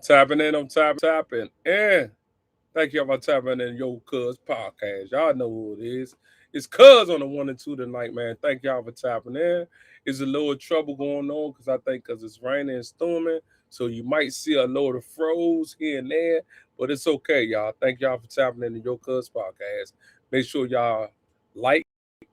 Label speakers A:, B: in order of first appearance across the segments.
A: tapping in. I'm tapping in. Thank y'all for tapping in Yo Cuz podcast. Y'all know who it is. It's Cuz on the 1 and 2 tonight, man. Thank y'all for tapping in. There's a little trouble going on because I think because it's raining and storming. So you might see a load of froze here and there. But it's okay, y'all. Thank y'all for tapping in the Yo Cuz podcast. Make sure y'all like,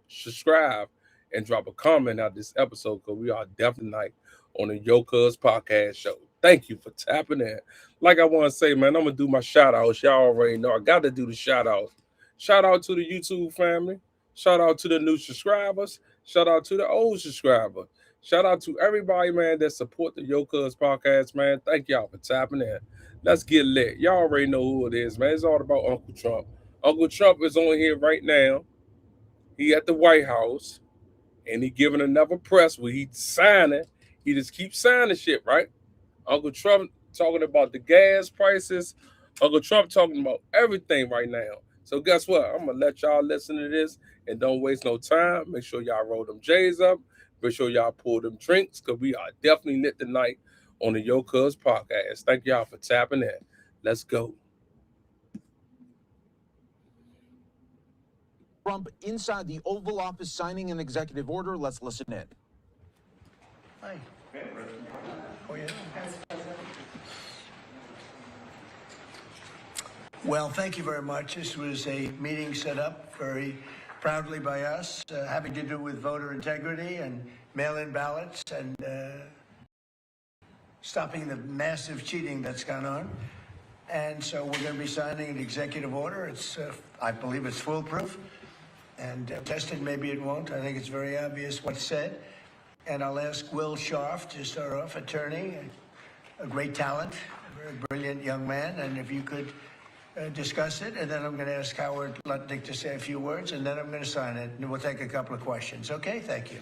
A: subscribe, and drop a comment out this episode because we are definitely like on the Yo Cuz podcast show. Thank you for tapping in. Like I want to say, man, I'm gonna do my shout outs. Y'all already know I got to do the shout outs. Shout out to the YouTube family. Shout out to the new subscribers. Shout out to the old subscribers. Shout out to everybody, man, that support the Yo Cuz podcast, man. Thank y'all for tapping in. Let's get lit. Y'all already know who it is, man. It's all about Uncle Trump. Uncle Trump is on here right now. He at the White House, and he giving another press where he signing. He just keeps signing shit, right? Uncle Trump talking about the gas prices. Uncle Trump talking about everything right now. So guess what? I'm gonna let y'all listen to this and don't waste no time. Make sure y'all roll them J's up. Make sure y'all pour them drinks because we are definitely lit tonight on the Yo Cuz podcast. Thank y'all for tapping in. Let's go.
B: Trump inside the Oval Office signing an executive order. Let's listen in.
C: Hi. Oh, yeah. Well, thank you very much. This was a meeting set up very proudly by us, having to do with voter integrity and mail-in ballots and stopping the massive cheating that's gone on. And so we're going to be signing an executive order. It's, I believe it's foolproof. And tested, maybe it won't. I think it's very obvious what's said. And I'll ask Will Scharf to start off, attorney, a great talent, a very brilliant young man. And if you could discuss it, and then I'm going to ask Howard Lutnick to say a few words, and then I'm going to sign it, and we'll take a couple of questions. Okay? Thank you.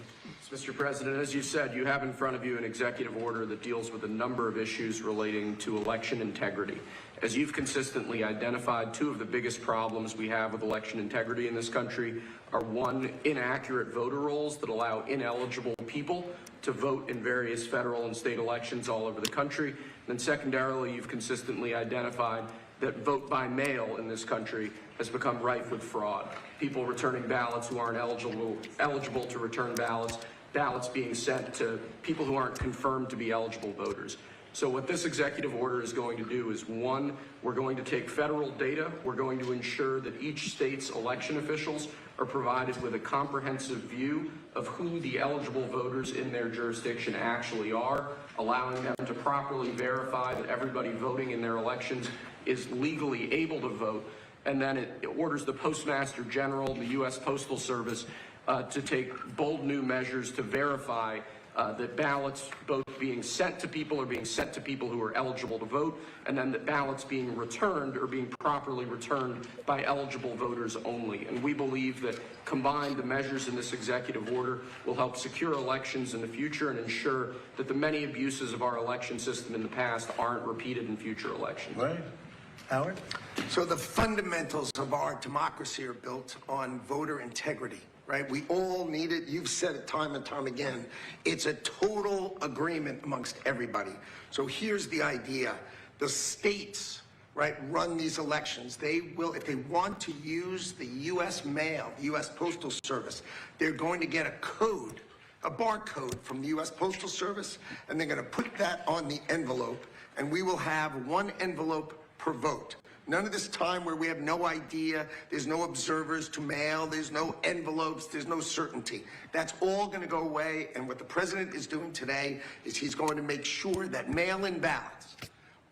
D: Mr. President, as you said, you have in front of you an executive order that deals with a number of issues relating to election integrity. As you've consistently identified, two of the biggest problems we have with election integrity in this country are, one, inaccurate voter rolls that allow ineligible people to vote in various federal and state elections all over the country. And then secondarily, you've consistently identified that vote by mail in this country has become rife with fraud. People returning ballots who aren't eligible to return ballots being sent to people who aren't confirmed to be eligible voters. So what this executive order is going to do is, one, we're going to take federal data. We're going to ensure that each state's election officials are provided with a comprehensive view of who the eligible voters in their jurisdiction actually are, allowing them to properly verify that everybody voting in their elections is legally able to vote. And then it orders the Postmaster General, the U.S. Postal Service, to take bold new measures to verify that ballots both being sent to people are being sent to people who are eligible to vote, and then that ballots being returned are being properly returned by eligible voters only. And we believe that combined, the measures in this executive order will help secure elections in the future and ensure that the many abuses of our election system in the past aren't repeated in future elections.
C: Right. Howard?
E: So the fundamentals of our democracy are built on voter integrity, right? We all need it. You've said it time and time again. It's a total agreement amongst everybody. So here's the idea. The states, right, run these elections. They will, if they want to use the U.S. mail, the U.S. Postal Service, they're going to get a code, a barcode from the U.S. Postal Service, and they're going to put that on the envelope, and we will have one envelope per vote. None of this time where we have no idea, there's no observers to mail, there's no envelopes, there's no certainty. That's all going to go away, and what the president is doing today is he's going to make sure that mail-in ballots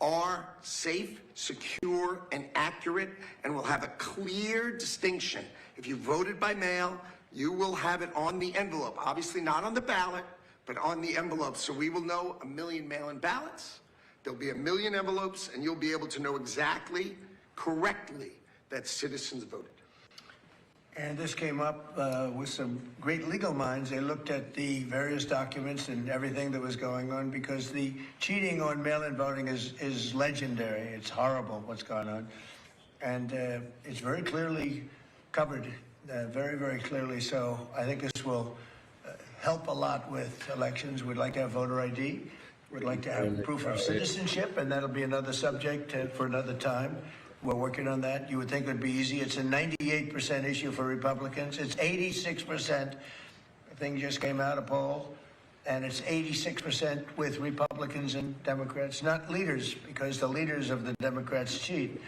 E: are safe, secure, and accurate, and will have a clear distinction. If you voted by mail, you will have it on the envelope. Obviously not on the ballot, but on the envelope. So we will know 1 million mail-in ballots. There'll be 1 million envelopes, and you'll be able to know exactly, correctly, that citizens voted.
C: And this came up with some great legal minds. They looked at the various documents and everything that was going on, because the cheating on mail-in voting is legendary. It's horrible what's gone on. And it's very clearly covered, very, very clearly. So I think this will help a lot with elections. We'd like to have voter ID. We'd like to have proof of citizenship, and that'll be another subject for another time. We're working on that. You would think it would be easy. It's a 98% issue for Republicans. It's 86%. The thing just came out, a poll, and it's 86% with Republicans and Democrats, not leaders, because the leaders of the Democrats cheat.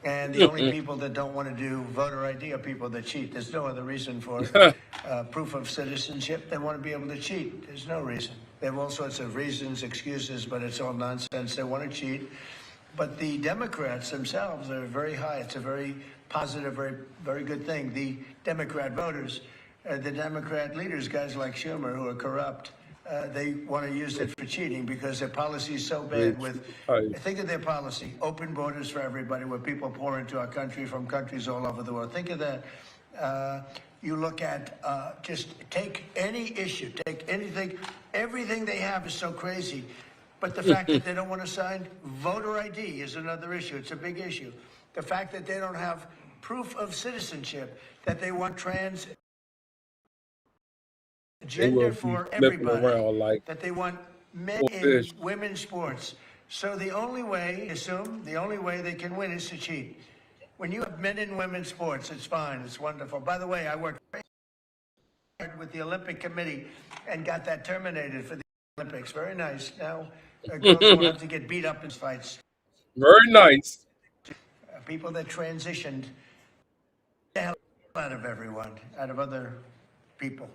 C: And the only people that don't want to do voter ID are people that cheat. There's no other reason for proof of citizenship. They want to be able to cheat. There's no reason. They have all sorts of reasons, excuses, but it's all nonsense. They want to cheat. But the Democrats themselves are very high. It's a very positive, very, very good thing. The Democrat voters, the Democrat leaders, guys like Schumer, who are corrupt, they want to use it for cheating because their policy is so bad with, think of their policy, open borders for everybody, where people pour into our country from countries all over the world. Think of that. You look at, just take any issue, take anything, everything they have is so crazy. But the fact that they don't want to sign voter ID is another issue. It's a big issue. The fact that they don't have proof of citizenship, that they want gender for everybody,
A: like
C: that they want men in women's sports. So the only way, the only way they can win is to cheat. When you have men in women's sports, it's fine, it's wonderful. By the way, I worked hard with the Olympic Committee and got that terminated for the Olympics. Very nice. Now, girls won't have to get beat up in fights.
A: very nice.
C: People that transitioned the hell out of everyone, out of other people.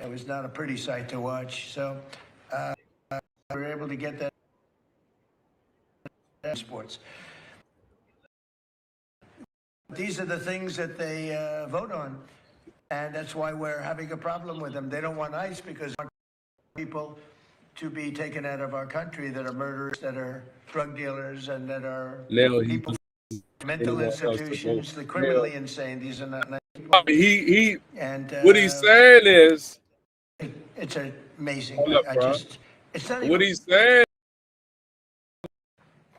C: It was not a pretty sight to watch. So we were able to get that in sports. These are the things that they vote on, and that's why we're having a problem with them. They don't want ICE because they want people to be taken out of our country that are murderers, that are drug dealers, and that are people in mental institutions, the criminally insane. These are not nice people.
A: He
C: And
A: what he's saying is,
C: it's amazing.
A: hold up, bro.
C: It's not
A: What
C: even
A: he's saying,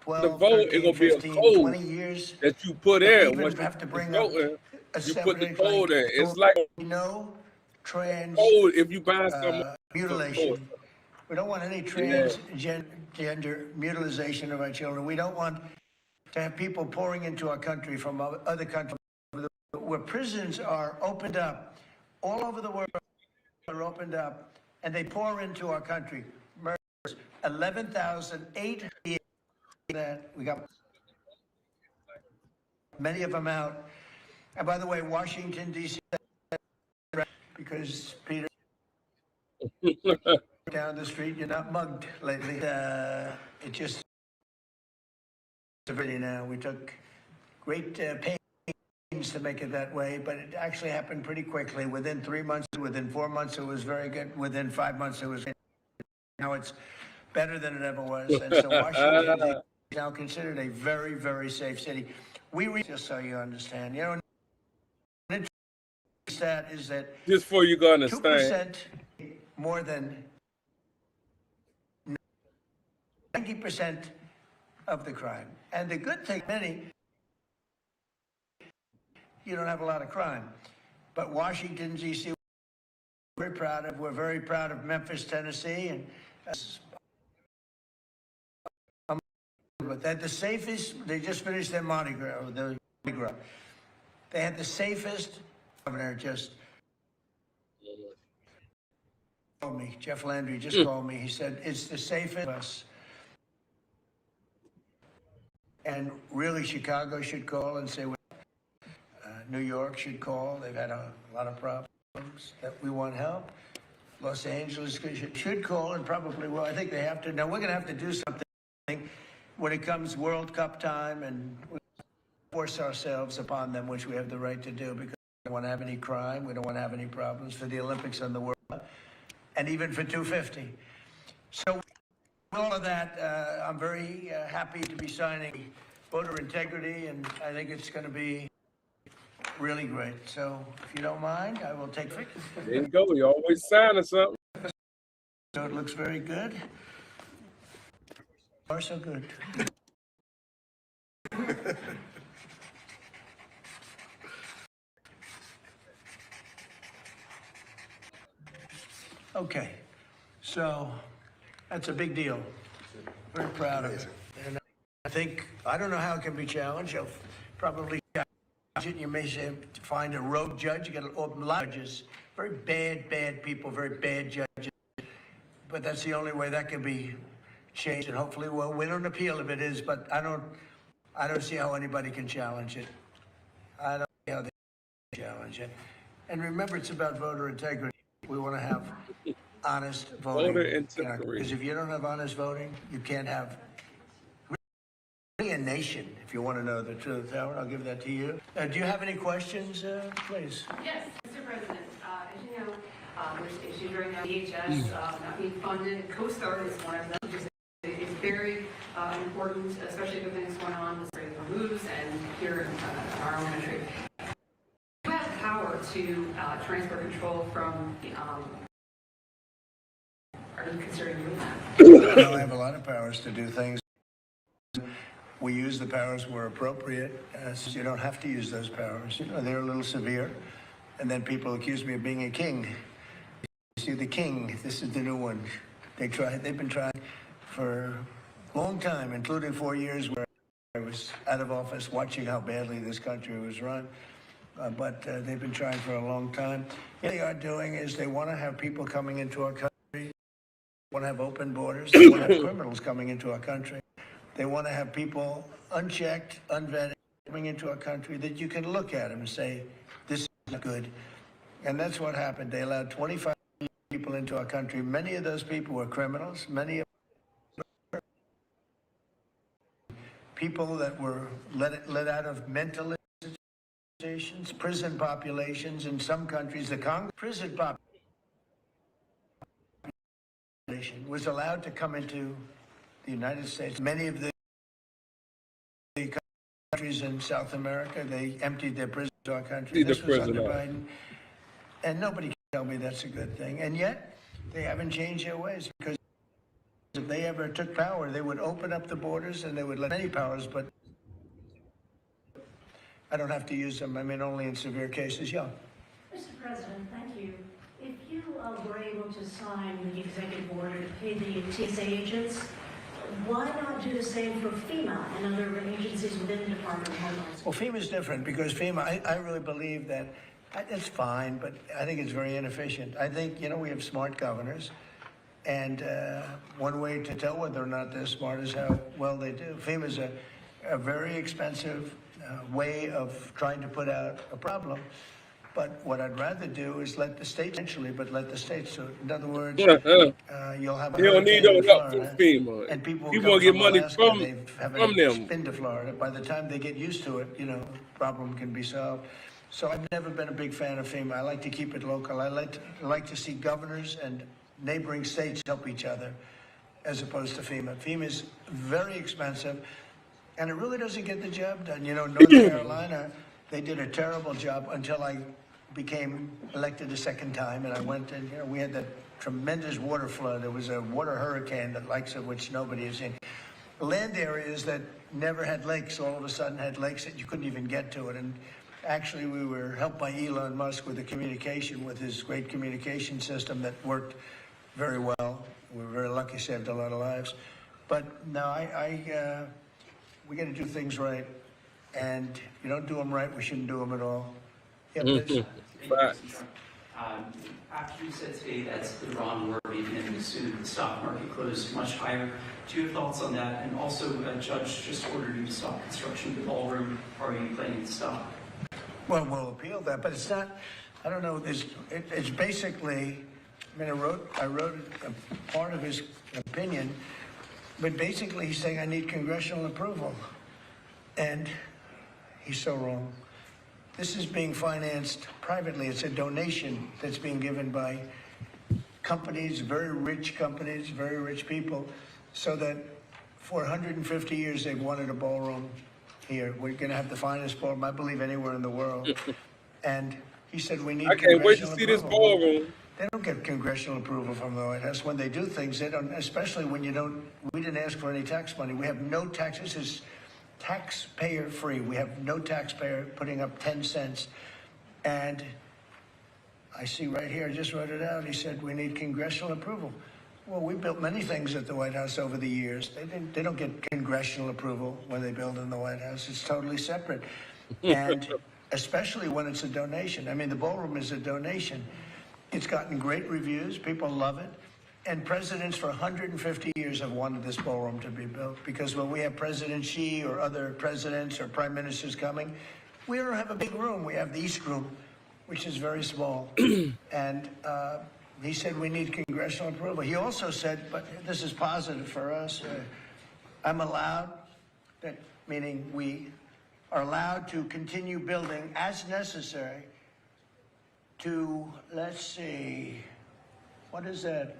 C: 12,
A: the vote,
C: 13,
A: it gonna be
C: 15,
A: a code
C: 20 years.
A: that you put
C: They
A: in.
C: even
A: Once
C: have to
A: you
C: bring up
A: voting,
C: a
A: you put the
C: separate,
A: code in. It's
C: like,
A: like
C: no trans
A: code if you buy something.
C: mutilation. We don't want any transgender mutilation of our children. We don't want to have people pouring into our country from other countries where prisons are opened up all over the world, are opened up, and they pour into our country. Murders, 11,800. We got many of them out. And by the way, Washington, D.C., because Peter, down the street, you're not mugged lately. It just, now, we took great pains to make it that way, but it actually happened pretty quickly. Within 3 months, within 4 months, it was very good. Within 5 months, it was good. Now it's better than it ever was. And so Washington is now considered a very, very safe city. Just so you understand, you know, that is that
A: Just for you to understand,
C: 2% more than 90% of the crime. And the good thing, you don't have a lot of crime. But Washington, D.C., we're very proud of Memphis, Tennessee, and but they're the safest. They just finished their Mardi Gras. They had the safest. Governor just called me. Jeff Landry just called me. He said it's the safest of us. And really, Chicago should call and say, New York should call. They've had a lot of problems that we want help. Los Angeles should call and probably will. I think they have to. Now, we're going to have to do something when it comes World Cup time, and we force ourselves upon them, which we have the right to do, because we don't want to have any crime. We don't want to have any problems for the Olympics and the World Cup, and even for 250. So with all of that, I'm very happy to be signing voter integrity, and I think it's going to be really great. So if you don't mind, I will take it.
A: there you go. You always signing something.
C: So it looks very good. Far so good. Okay, so That's a big deal. Very proud of it. And I don't know how it can be challenged. You'll probably challenge it. You may say, find a rogue judge. You get a lot of judges, very bad people, very bad judges. But that's the only way that can be changed. And hopefully we'll win an appeal if it is. But I don't see how anybody can challenge it. I don't see how they can challenge it. And remember, it's about voter integrity. We want to have honest voting.
A: Voter integrity.
C: Because if you don't have honest voting, you can't have really a nation, if you want to know the truth. Howard, I'll give that to you. Do you have any questions, please?
F: Yes, Mr. President. As you know, there's issues right now, DHS not being funded. CoStar is one of them, which is very important, especially with things going on with the moves and here in our own country. You have the power to transfer control from the are you considering doing that?
C: No, I have a lot of powers to do things. We use the powers where appropriate. So you don't have to use those powers. You know, they're a little severe. And then people accuse me of being a king. You see, the king, this is the new one. They've been trying for a long time, including 4 years where I was out of office watching how badly this country was run. But they've been trying for a long time. What they are doing is they want to have people coming into our country. They want to have open borders. They want to have criminals coming into our country. They want to have people unchecked, unvetted, coming into our country that you can look at them and say, this is not good. And that's what happened. They allowed 25 people into our country. Many of those people were criminals. Many of them were people that were let out of mental institutions, prison populations. In some countries, the prison population was allowed to come into the United States. Many of the countries in South America, they emptied their prisons to our country. This was under Biden. And nobody can tell me that's a good thing. And yet, they haven't changed their ways, because if they ever took power, they would open up the borders and they would let any powers, but I don't have to use them. I mean, only in severe cases. Yeah.
G: Mr. President, thank you. If you were able to sign the executive order to pay the TSA agents, why not do the same for FEMA and other agencies within the Department of Homeland Security?
C: Well, FEMA is different because FEMA, I really believe that it's fine, but I think it's very inefficient. I think, you know, we have smart governors, and one way to tell whether or not they're smart is how well they do. FEMA is a very expensive way of trying to put out a problem. But what I'd rather do is let the states, eventually, but let the states do it. In other words, you'll have a
A: You don't need no help from FEMA.
C: and people
A: will get money
C: Alaska,
A: from
C: them. Been to Florida. By the time they get used to it, you know, the problem can be solved. So I've never been a big fan of FEMA. I like to keep it local. I like to see governors and neighboring states help each other, as opposed to FEMA. FEMA is very expensive, and it really doesn't get the job done. You know, North Carolina, they did a terrible job until I became elected a second time, and I went and, you know, we had that tremendous water flood. There was a water hurricane, the likes of which nobody has seen. Land areas that never had lakes all of a sudden had lakes that you couldn't even get to it. And actually, we were helped by Elon Musk with the communication, with his great communication system that worked very well. We were very lucky, saved a lot of lives. But no, we got to do things right. And if you don't do them right, we shouldn't do them at all. Yeah, please.
H: After you said today that's the wrong word, even if as soon as the stock market closed much higher, do you have thoughts on that? And also, a judge just ordered you to stop construction of the ballroom. Are you planning to stop?
C: Well, we'll appeal that, but it's not. I don't know. It's basically. I mean, I wrote a part of his opinion, but basically he's saying I need congressional approval, and he's so wrong. This is being financed privately. It's a donation that's being given by companies, very rich people, so that for 150 years they've wanted a ballroom here. We're going to have the finest ballroom, I believe, anywhere in the world. And he said we need
A: I can't wait to see this
C: approval.
A: ballroom.
C: They don't get congressional approval from the White House. When they do things, they don't, especially when you don't, we didn't ask for any tax money. We have no taxes. This is taxpayer free. We have no taxpayer putting up 10 cents. And I see right here, I just wrote it out. He said, we need congressional approval. Well, we built many things at the White House over the years. They don't get congressional approval when they build in the White House. It's totally separate. And especially when it's a donation. I mean, the ballroom is a donation. It's gotten great reviews. People love it. And presidents for 150 years have wanted this ballroom to be built, because when we have President Xi or other presidents or prime ministers coming, we don't have a big room. We have the East Room, which is very small. And he said we need congressional approval. He also said, but this is positive for us, I'm allowed, that meaning we are allowed to continue building as necessary to, let's see, what is that?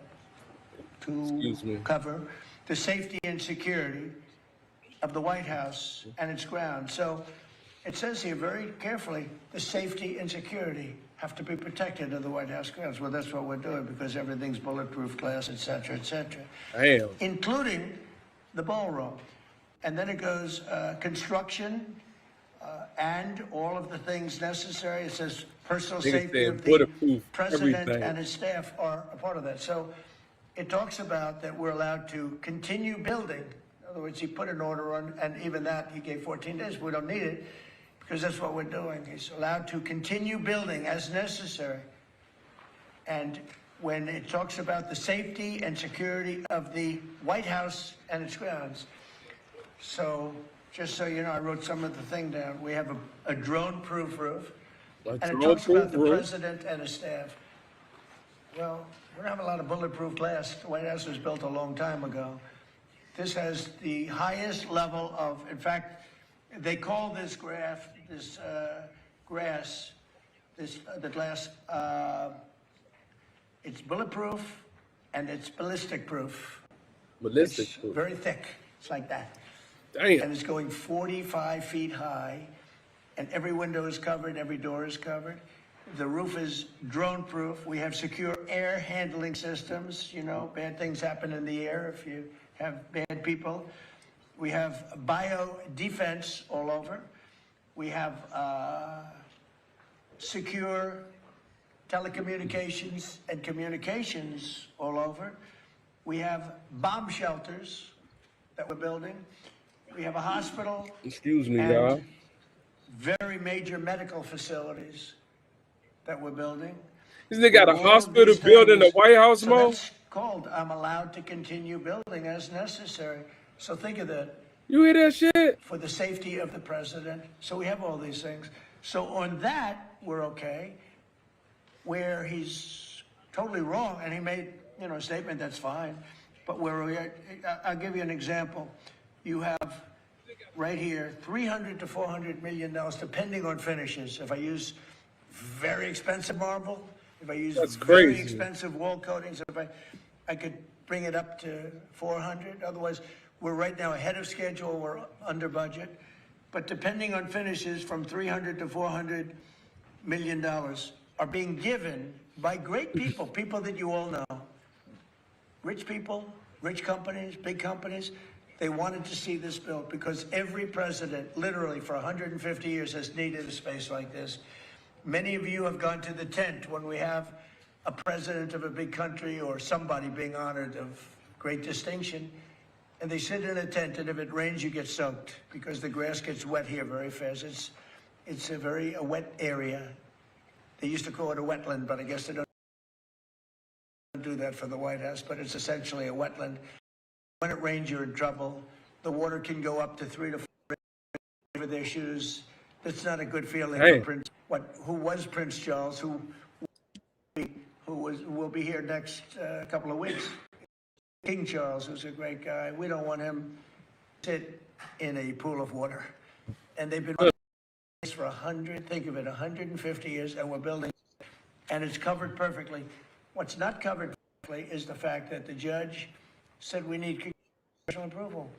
C: To cover the safety and security of the White House and its grounds. So it says here very carefully, the safety and security have to be protected of the White House grounds. Well, that's what we're doing, because everything's bulletproof glass, et cetera, including the ballroom. And then it goes construction and all of the things necessary. It says personal safety of the president and his staff are a part of that. So it talks about that we're allowed to continue building. In other words, he put an order on, and even that he gave 14 days. We don't need it, because that's what we're doing. He's allowed to continue building as necessary. And when it talks about the safety and security of the White House and its grounds, so just so you know, I wrote some of the thing down. We have a drone-proof roof, and it talks about the president and his staff. Well, we don't have a lot of bulletproof glass. The White House was built a long time ago. This has the highest level of, in fact, they call this grass, the glass, it's bulletproof and it's ballistic proof. It's very thick. It's like that.
A: Damn.
C: And it's going 45 feet high, and every window is covered, every door is covered. The roof is drone-proof. We have secure air handling systems. You know, bad things happen in the air if you have bad people. We have bio-defense all over. We have secure telecommunications and communications all over. We have bomb shelters that we're building. We have a hospital.
A: Excuse me, y'all.
C: Very major medical facilities that we're building.
A: Isn't they got a hospital built in the White House, Mo?
C: That's called, I'm allowed to continue building as necessary. So think of that.
A: You hear that shit?
C: For the safety of the president. So we have all these things. So on that, we're okay. Where he's totally wrong, and he made, you know, a statement, that's fine. But I'll give you an example. You have right here, $300 to $400 million, depending on finishes. If I use very expensive marble, if I use very expensive wall coatings, if I could bring it up to 400. Otherwise, we're right now ahead of schedule, we're under budget. But depending on finishes, from $300 to $400 million are being given by great people, people that you all know. Rich people, rich companies, big companies. They wanted to see this built because every president, literally for 150 years, has needed a space like this. Many of you have gone to the tent when we have a president of a big country or somebody being honored of great distinction, and they sit in a tent, and if it rains, you get soaked because the grass gets wet here very fast. It's a wet area. They used to call it a wetland, but I guess they don't do that for the White House, but it's essentially a wetland. When it rains, you're in trouble. The water can go up to 3 to 4 over their shoes. That's not a good feeling for Prince. Who was Prince Charles, who will be here next couple of weeks. King Charles, who's a great guy. We don't want him to sit in a pool of water. And they've been running this for 150 years, and we're building, and it's covered perfectly. What's not covered perfectly is the fact that the judge said we need congressional approval.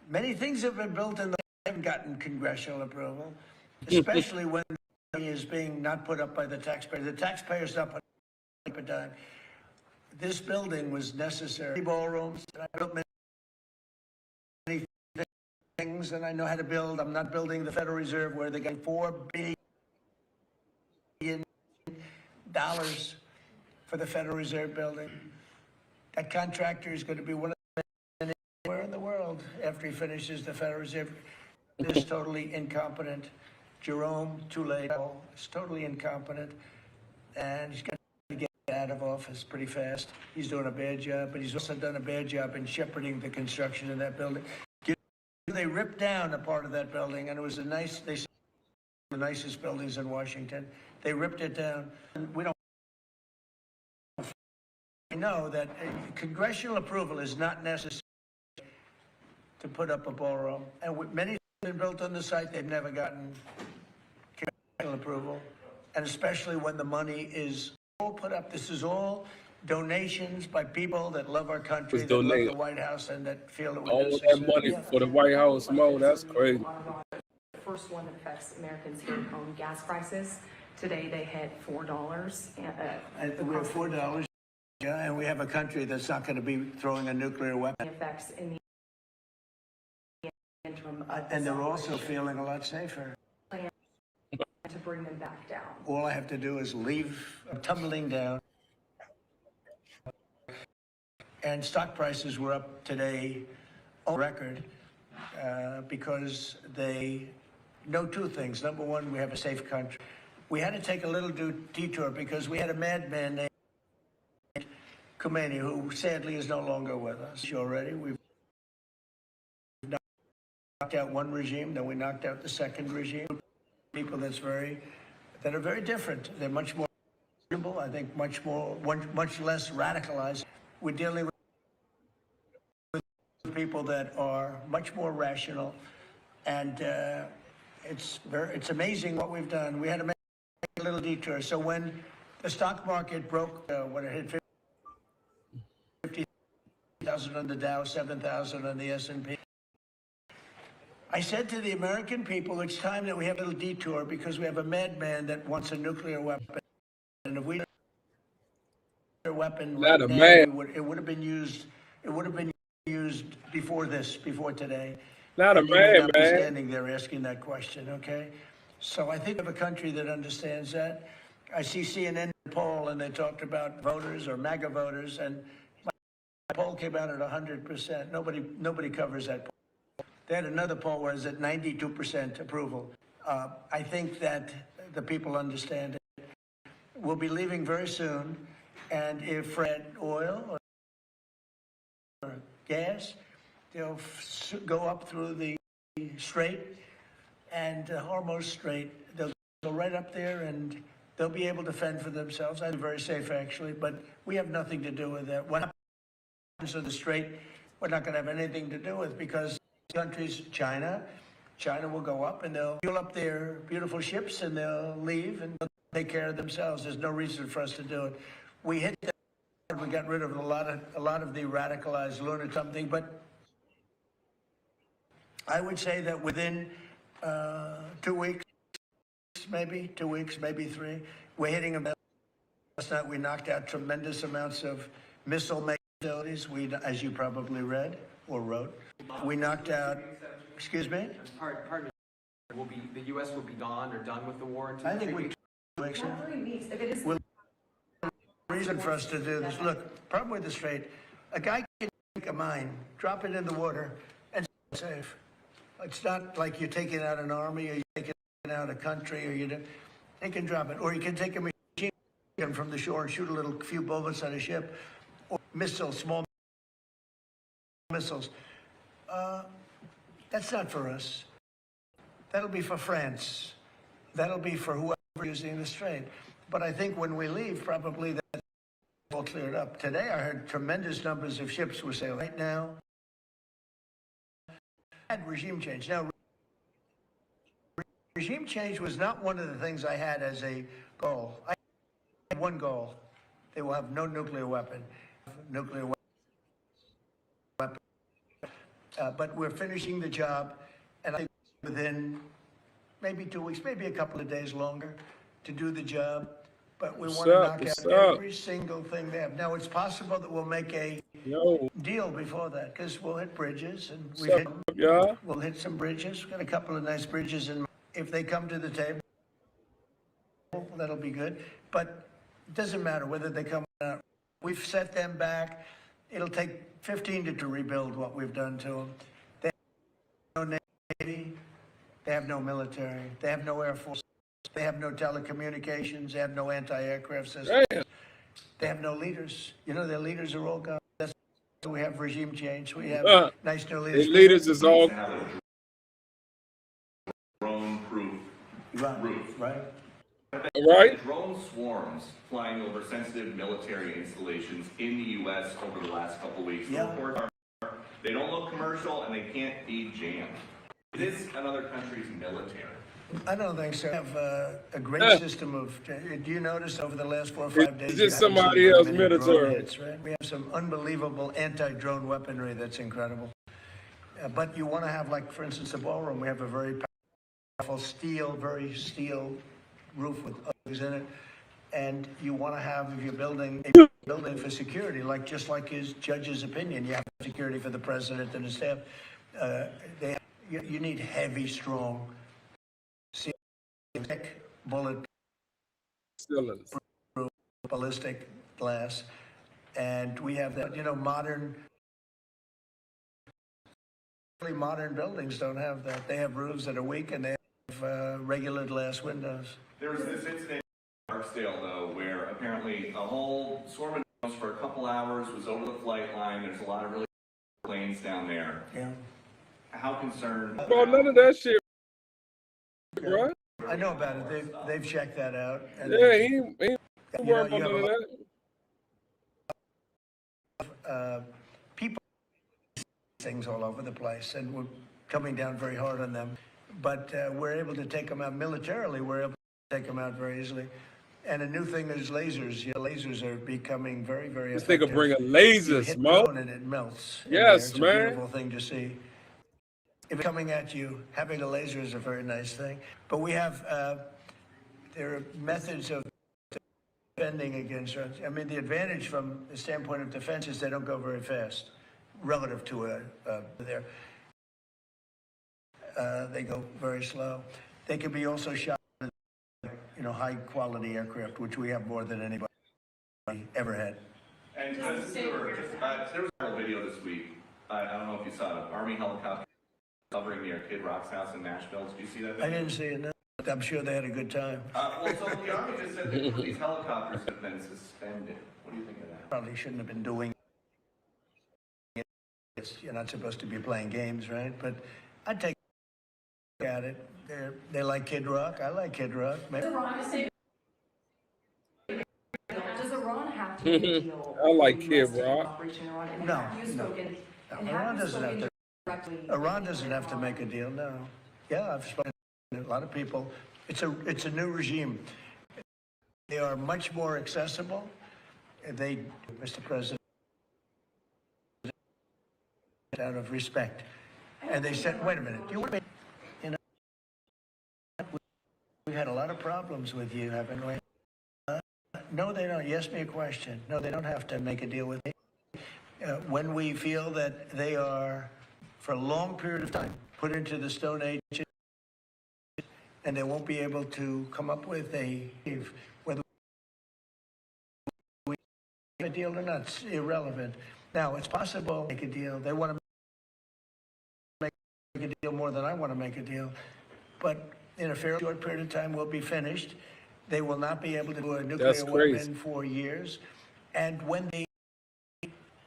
C: Many things have been built and they haven't gotten congressional approval, especially when it is being not put up by the taxpayer. The taxpayer's not putting up a dime. This building was necessary. Ballrooms, and I built many things, and I know how to build. I'm not building the Federal Reserve where they got $4 billion for the Federal Reserve building. That contractor is going to be one of the men anywhere in the world after he finishes the Federal Reserve. Is totally incompetent. Jerome Tulane is totally incompetent, and he's going to get out of office pretty fast. He's doing a bad job, but he's also done a bad job in shepherding the construction of that building. They ripped down a part of that building, and it was they said the nicest buildings in Washington. They ripped it down. And we know that congressional approval is not necessary to put up a ballroom, and many have been built on the site. They've never gotten congressional approval, and especially when the money is all put up. This is all donations by people that love our country, that love the White House, and that feel that
A: all that money for the White House, Mo. That's crazy.
I: The first one that affects Americans here at home, gas prices. Today they hit $4.
C: And we have $4, yeah, and we have a country that's not going to be throwing a nuclear weapon.
I: Effects in the interim.
C: And they're also feeling a lot safer.
I: To bring them back down.
C: All I have to do is leave tumbling down. And stock prices were up today on record because they know two things. Number one, we have a safe country. We had to take a little detour because we had a madman named Khomeini, who sadly is no longer with us already. We've knocked out one regime, then we knocked out the second regime. People that are very different. They're much more, I think, much less radicalized. We're dealing with people that are much more rational, and it's amazing what we've done. We had to make a little detour. So when the stock market broke, when it hit 50,000 on the Dow, 7,000 on the S&P. I said to the American people, it's time that we have a little detour because we have a madman that wants a nuclear weapon. And if we had a weapon right now, it would have been used. It would have been used before today.
A: Not a man, man.
C: Standing there asking that question, okay? So I think of a country that understands that. I see CNN poll, and they talked about voters or MAGA voters, and my poll came out at 100%. Nobody covers that poll. They had another poll where it's at 92% approval. I think that the people understand it. We'll be leaving very soon, and if oil or gas, they'll go up through the Strait and Hormuz Strait. They'll go right up there, and they'll be able to fend for themselves. I'm very safe, actually, but we have nothing to do with that. What happens to the Strait, we're not going to have anything to do with, because countries, China will go up and they'll fuel up their beautiful ships and they'll leave and they'll take care of themselves. There's no reason for us to do it. We hit that. We got rid of a lot of the radicalized lunatic something, but I would say that within 2 weeks, maybe 3, we're hitting them. Last night we knocked out tremendous amounts of missile facilities. As you probably read or wrote, we knocked out. Excuse me.
J: Pardon me. The U.S. will be gone or done with the war in 2
C: I think we.
I: Not 3 weeks. If it is.
C: Well, reason for us to do this. Look, problem with the Strait, a guy can take a mine, drop it in the water, and it's safe. It's not like you're taking out an army or you're taking out a country, or they can drop it. Or you can take a machine gun from the shore and shoot a few bullets at a ship, or missiles, small missiles. That's not for us. That'll be for France. That'll be for whoever using the Strait. But I think when we leave, probably that's all cleared up. Today, I heard tremendous numbers of ships were sailing. Right now, had regime change. Now, regime change was not one of the things I had as a goal. I had one goal. They will have no nuclear weapon. But we're finishing the job, and I think within maybe 2 weeks, maybe a couple of days longer to do the job. But we want to knock out every single thing they have. Now, it's possible that we'll make a deal before that, because we'll hit bridges, and we'll hit some bridges. We've got a couple of nice bridges, and if they come to the table, that'll be good. But it doesn't matter whether they come or not. We've set them back it'll take 15 to rebuild what we've done to them. They have no Navy, they have no military, they have no Air Force, they have no telecommunications, they have no anti-aircraft system.
A: Damn.
C: They have no leaders. You know, their leaders are all gone. That's why we have regime change. We have nice new leaders.
A: The leaders is all
K: have a drone-proof roof.
C: Right.
A: right.
K: Drone swarms flying over sensitive military installations in the U.S. over the last couple weeks.
C: Yeah.
K: Reports are they don't look commercial and they can't be jammed. It is another country's military.
C: I don't think so. We have a great system of. Do you notice over the last 4 or 5 days?
A: It's just
C: you haven't
A: somebody
C: seen
A: else
C: many drone
A: military.
C: hits, right? We have some unbelievable anti-drone weaponry that's incredible. But you want to have, like, for instance, the ballroom. We have a very powerful very steel roof with others in it. And you want to have, if you're building a building for security, just like his judge's opinion, you have security for the president and his staff. You need heavy, strong, thick, bullet, ballistic glass, and we have that. You know, modern buildings don't have that. They have roofs that are weak, and they have regular glass windows.
K: There was this incident in Barksdale, though, where apparently a whole swarm of drones for a couple hours was over the flight line. There's a lot of really planes down there.
C: Yeah.
K: How concerned?
A: Bro, none of that shit, right?
C: I know about it. They've checked that out. And
A: Yeah, he ain't worried
C: you
A: about
C: have
A: none of that.
C: people things all over the place, and we're coming down very hard on them. But we're able to take them out militarily. We're able to take them out very easily. And a new thing is lasers. Lasers are becoming very, very
A: This
C: effective.
A: nigga bringing
C: You
A: lasers,
C: hit
A: Mo.
C: one and it melts.
A: Yes,
C: It's
A: man.
C: a beautiful thing to see. If it's coming at you, having a laser is a very nice thing. But we have, there are methods of defending against drones. I mean, the advantage from the standpoint of defense is they don't go very fast relative to they go very slow. They can be also shot with, high quality aircraft, which we have more than anybody ever had.
K: And there was a whole video this week. I don't know if you saw it. Army helicopter hovering near Kid Rock's house in Nashville. Did you see that video?
C: I didn't see it, no. But I'm sure they had a good time.
K: Well, so the Army just said that these helicopters have been suspended. What do you think of that?
C: Probably shouldn't have been doing it. You're not supposed to be playing games, right? But I'd take a look at it. They like Kid Rock. I like Kid Rock. Maybe.
I: Does Iran have to make a deal?
A: I like
I: with
A: Kid
I: US to
A: Rock.
I: Operation Iran? And
C: No,
I: have you
C: no.
I: spoken?
C: No,
I: And
C: Iran
I: have you
C: doesn't have
I: spoken
C: to.
I: directly?
C: Iran doesn't have to make a deal, no. Yeah, I've spoken to a lot of people. It's a new regime. They are much more accessible. They, Mr. President, out of respect. And they said, wait a minute, we had a lot of problems with you, haven't we? No, they don't. You asked me a question. No, they don't have to make a deal with me. When we feel that they are, for a long period of time, put into the Stone Age, and they won't be able to come up with whether we make a deal or not, it's irrelevant. Now, it's possible to make a deal. They want to make a deal more than I want to make a deal. But in a fairly short period of time, we'll be finished. They will not be able to do a nuclear weapon for years. And when they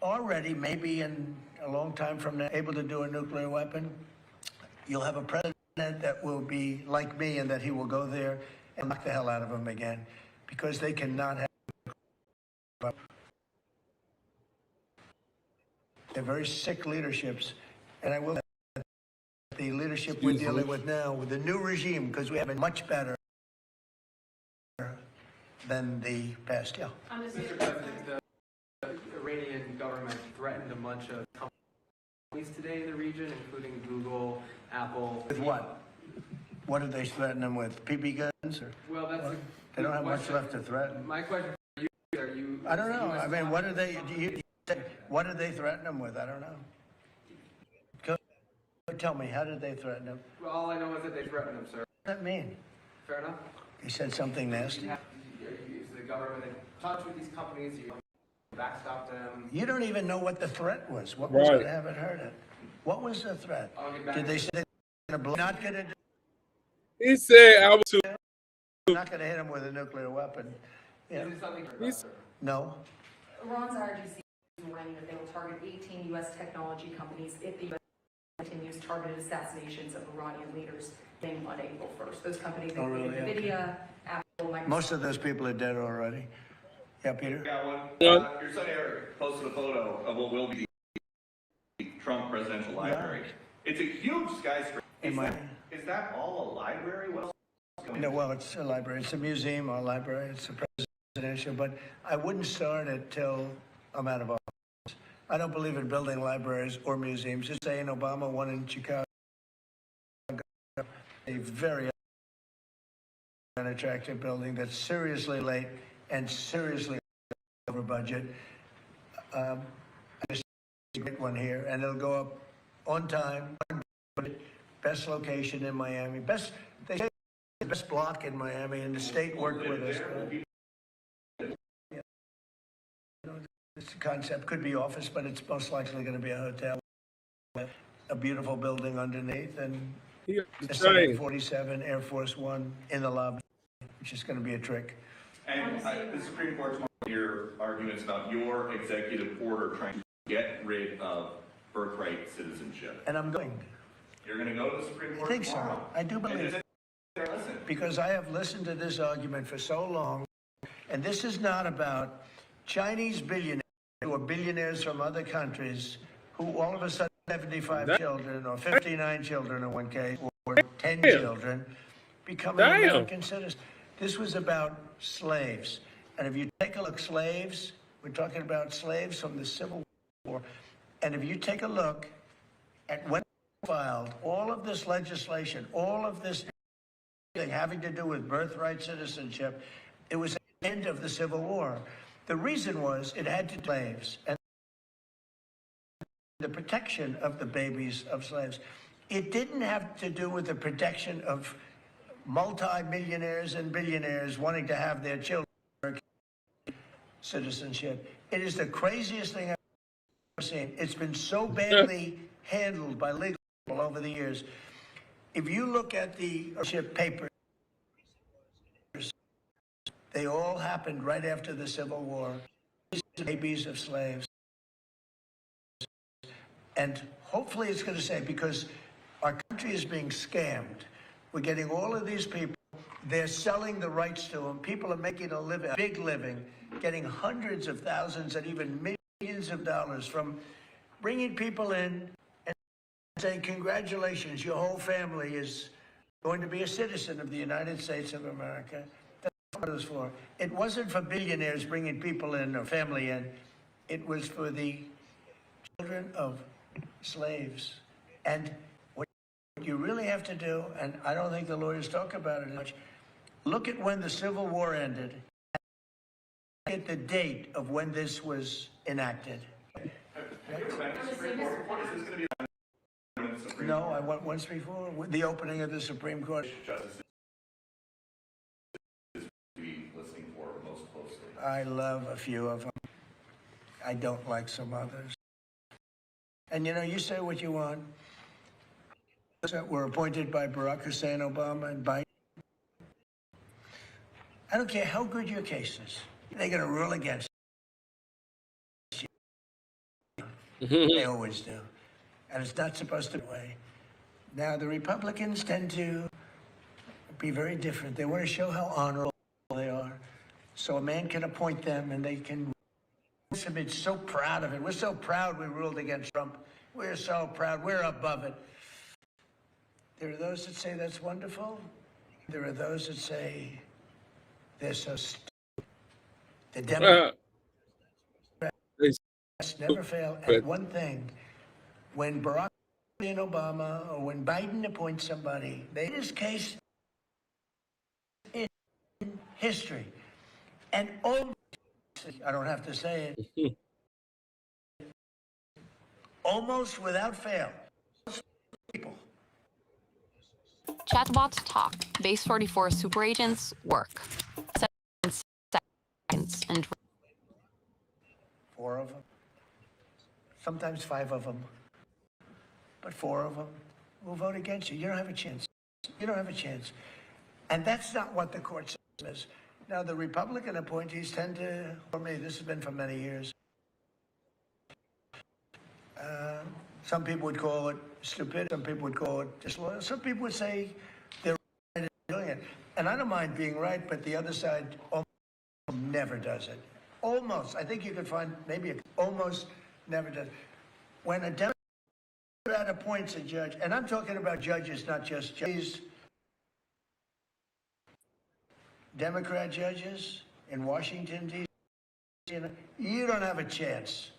C: are ready, maybe in a long time from now, able to do a nuclear weapon, you'll have a president that will be like me and that he will go there and knock the hell out of them again, because they cannot have. They're very sick leaderships. And I will say that the leadership we're dealing with now, with the new regime, because we have it much better than the past, yeah.
J: Mr. President, the Iranian government threatened a bunch of companies today in the region, including Google, Apple.
C: With what? What did they threaten them with? PB guns? Or
J: Well, that's a
C: they don't have much
J: question.
C: left to threaten.
J: My question for you is, are you...
C: I don't know. I mean, what did they threaten them with? I don't know. Tell me, how did they threaten them?
J: Well, all I know is that they threatened them, sir.
C: What does that mean?
J: Fair enough?
C: They said something nasty?
J: Is the government in touch with these companies? backstop them.
C: You don't even know what the threat was. What
A: Right.
C: was it? I haven't heard it. What was the threat?
J: I'll get back
C: Did
J: to
C: they
J: you.
C: say they're gonna blow? Not going to
A: He said I was too.
C: not going to hit them with a nuclear weapon. Yeah.
J: Is it something
A: He's-
C: No.
I: Iran's IRGC is warning that they will target 18 U.S. technology companies if the U.S. continues targeted assassinations of Iranian leaders beginning on April 1st. Those companies
C: Oh,
I: include
C: really?
I: NVIDIA, Apple, Microsoft.
C: Most of those people are dead already. Yeah, Peter?
K: Got one.
A: Yeah.
K: Your son Eric posted a photo of what will be the Trump Presidential Library. It's a huge skyscraper. Is that all a library? What else is going
C: No,
K: on?
C: well, it's a library. It's a museum or a library. It's a presidential, but I wouldn't start it till I'm out of office. I don't believe in building libraries or museums. Just saying Obama won in Chicago. A very unattractive building that's seriously late and seriously over budget. I just get one here, and it'll go up on time. Best location in Miami. They say the best block in Miami, and the state worked with us. This concept could be office, but it's most likely going to be a hotel. A beautiful building underneath, and
A: He
C: a
A: the chain.
C: 747 Air Force One in the lobby, which is going to be a trick.
K: And the Supreme Court's going to hear arguments about your executive order trying to get rid of birthright citizenship.
C: And I'm going.
K: You're going to go to the Supreme
C: I
K: Court
C: think so.
K: tomorrow.
C: I do
K: And
C: believe
K: is
C: it.
K: it- listen.
C: Because I have listened to this argument for so long, and this is not about Chinese billionaires who are billionaires from other countries who all of a sudden 75 children or 59 children in one case or 10 children becoming American citizens. This was about slaves. And if you take a look, slaves, we're talking about slaves from the Civil War. And if you take a look at when filed all of this legislation, all of this thing having to do with birthright citizenship, it was the end of the Civil War. The reason was it had to do with slaves and the protection of the babies of slaves. It didn't have to do with the protection of multi-millionaires and billionaires wanting to have their children citizenship. It is the craziest thing I've ever seen. It's been so badly handled by legal people over the years. If you look at the papers, they all happened right after the Civil War. Babies of slaves. And hopefully it's going to say, because our country is being scammed. We're getting all of these people. They're selling the rights to them. People are making a living, a big living, getting hundreds of thousands and even millions of dollars from bringing people in and saying, congratulations, your whole family is going to be a citizen of the United States of America. That's what it was for. It wasn't for billionaires bringing people in or family in. It was for the children of slaves. And what you really have to do, and I don't think the lawyers talk about it much, look at when the Civil War ended, at the date of when this was enacted. No, I went once before, with the opening of the Supreme Court.
K: Justices to be listening for most closely.
C: I love a few of them. I don't like some others. And you know, you say what you want. That were appointed by Barack Hussein Obama and Biden. I don't care how good your case is. They're going to rule against you. They always do. And it's not supposed to be that way. Now, the Republicans tend to be very different. They want to show how honorable they are. So a man can appoint them and they can submit so proud of it. We're so proud we ruled against Trump. We're so proud. We're above it. There are those that say that's wonderful. There are those that say they're so stupid. The Democrats never fail at one thing. When Barack and Obama or when Biden appoints somebody, they in this case in history. And almost, I don't have to say it, almost without fail, people.
L: Chatbots talk. Base 44 super agents work. 7 seconds and
C: 4 of them, sometimes 5 of them, but 4 of them will vote against you. You don't have a chance. You don't have a chance. And that's not what the court says. Now, the Republican appointees tend to, for me, this has been for many years. Some people would call it stupid. Some people would call it disloyal. Some people would say they're right in doing it. And I don't mind being right, but the other side almost never does it. Almost. I think you could find maybe almost never does. When a Democrat appoints a judge, and I'm talking about judges, not just judges, Democrat judges in Washington, D.C., you don't have a chance.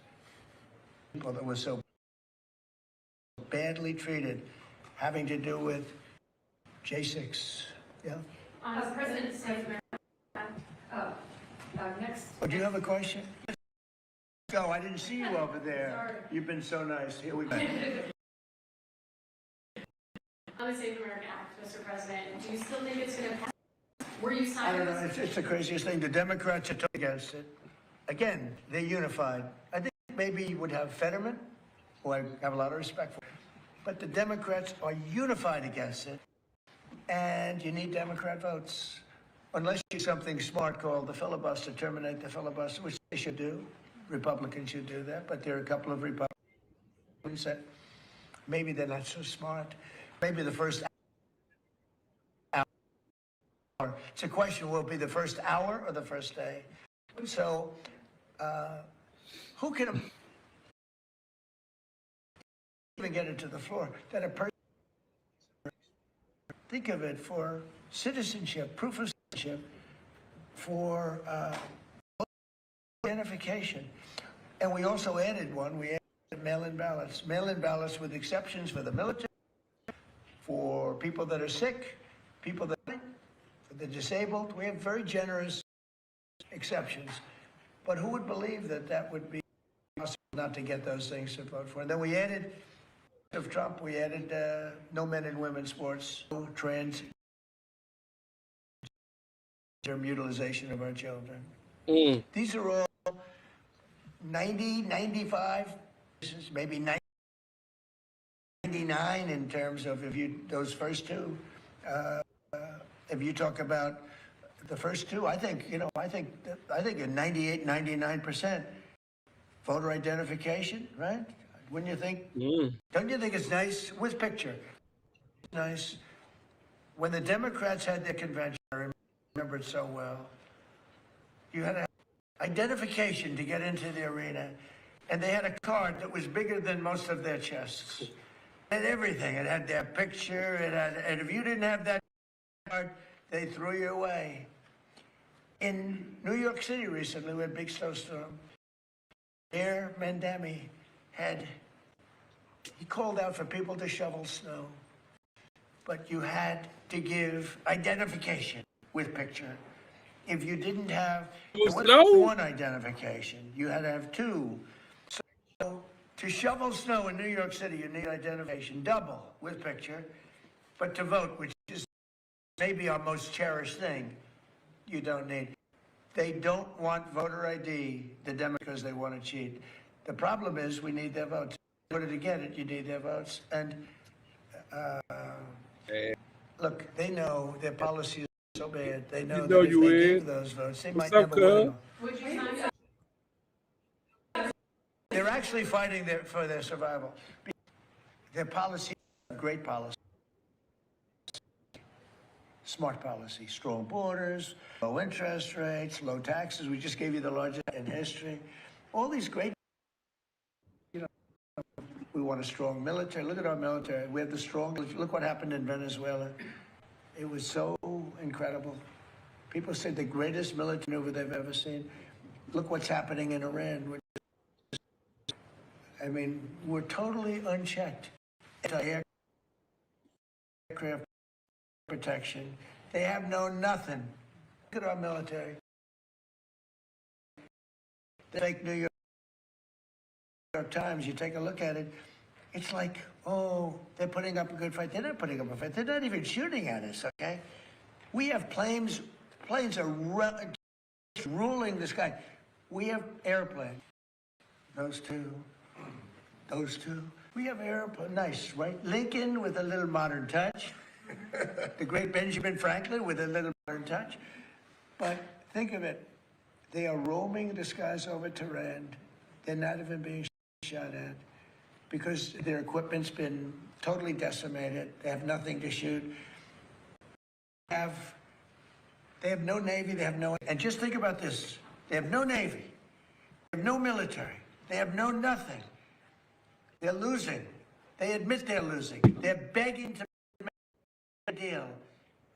C: People that were so badly treated, having to do with J6. Yeah?
F: President Smith, next.
C: Oh, do you have a question? Go. I didn't see you over there. Sorry. You've been so nice. Here we go.
F: On the Save America Act, Mr. President, do you still think it's going to pass? Were you
C: I don't
F: signed?
C: know. It's the craziest thing. The Democrats are totally against it. Again, they're unified. I think maybe you would have Fetterman, who I have a lot of respect for, but the Democrats are unified against it, and you need Democrat votes. Unless you do something smart called the filibuster, terminate the filibuster, which they should do. Republicans should do that, but there are a couple of Republicans that maybe they're not so smart. Maybe the first hour. It's a question, will it be the first hour or the first day? So, who can even get it to the floor? That a person, think of it for citizenship, proof of citizenship, for identification. And we also added one, we added mail-in ballots. Mail-in ballots with exceptions for the military, for people that are sick, people that are for the disabled. We have very generous exceptions. But who would believe that that would be possible not to get those things to vote for? And then we added, of Trump, we added no men in women's sports, no trans mutilization of our children. These are all 90, 95, maybe 99 in terms of those first two. If you talk about the first two, I think at 98, 99% voter identification, right? Wouldn't you think? Don't you think it's nice? With picture. Nice. When the Democrats had their convention, I remember it so well, you had to have identification to get into the arena, and they had a card that was bigger than most of their chests. It had everything. It had their picture, and if you didn't have that card, they threw you away. In New York City recently, we had a big snowstorm. Mayor Mandami he called out for people to shovel snow, but you had to give identification with picture. If you didn't have one identification, you had to have two. So to shovel snow in New York City, you need identification, double with picture. But to vote, which is maybe our most cherished thing, you don't need. They don't want voter ID, the Democrats, because they want to cheat. The problem is we need their votes. In order to get it, you need their votes. And look, they know their policy is so bad. They know that if they gave those votes, they might never win.
F: Would you sign?
C: They're actually fighting for their survival. Their policy is great policy. Smart policy, strong borders, low interest rates, low taxes. We just gave you the largest in history. All these great, we want a strong military. Look at our military. We have the strongest. Look what happened in Venezuela. It was so incredible. People say the greatest military maneuver they've ever seen. Look what's happening in Iran. I mean, we're totally unchecked. Anti-aircraft protection. They have known nothing. Look at our military. The fake New York Times, you take a look at it, it's like, oh, they're putting up a good fight. They're not putting up a fight. They're not even shooting at us, okay? We have planes are ruling the sky. We have airplanes. those two. Those two. We have airplane, nice, right? Lincoln with a little modern touch. The great Benjamin Franklin with a little modern touch. But think of it. They are roaming the skies over Tehran. They're not even being shot at because their equipment's been totally decimated. They have nothing to shoot. They have no Navy, they have no... And just think about this. They have no Navy. They have no military. They have no nothing. They're losing. They admit they're losing. They're begging to make a deal.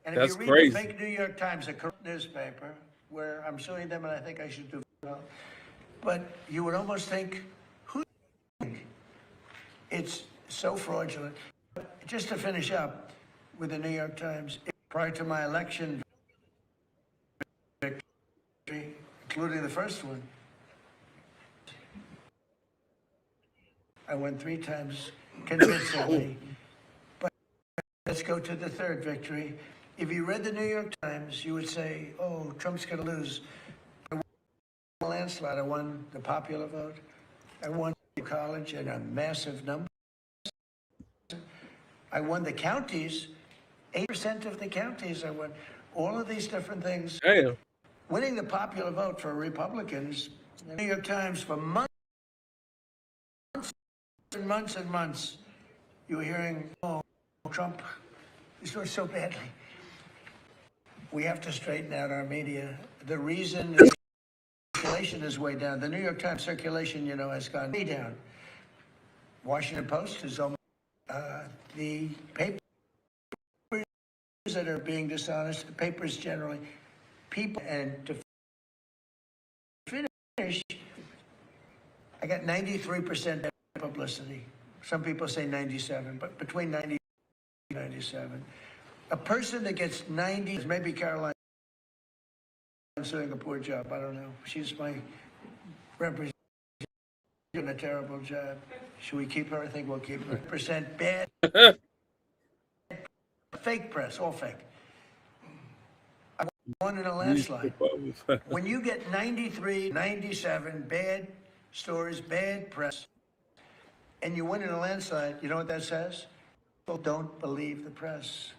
C: And if
A: That's
C: you read
A: crazy.
C: the fake New York Times, a corrupt newspaper, where I'm suing them and I think I should do well, but you would almost think, who's it's so fraudulent. But just to finish up with the New York Times, prior to my election victory, including the first one, I won 3 times convincingly. But let's go to the third victory. If you read the New York Times, you would say, oh, Trump's going to lose. I won a landslide. I won the popular vote. I won college in a massive number. I won the counties, 8% of the counties I won. All of these different things.
A: Damn.
C: Winning the popular vote for Republicans, the New York Times for months and months and months, you were hearing, oh, Trump is doing so badly. We have to straighten out our media. The reason the circulation is way down, the New York Times circulation, you know, has gone way down. Washington Post is almost, the papers that are being dishonest, the papers generally, people, and to finish, I got 93% publicity. Some people say 97, but between 90 and 97. A person that gets 90, maybe Caroline is doing a poor job, I don't know. She's my representative, doing a terrible job. Should we keep her? I think we'll keep her. Percent bad, fake press, all fake. I won in a landslide. When you get 93, 97 bad stories, bad press, and you win in a landslide, you know what that says? People don't believe the press.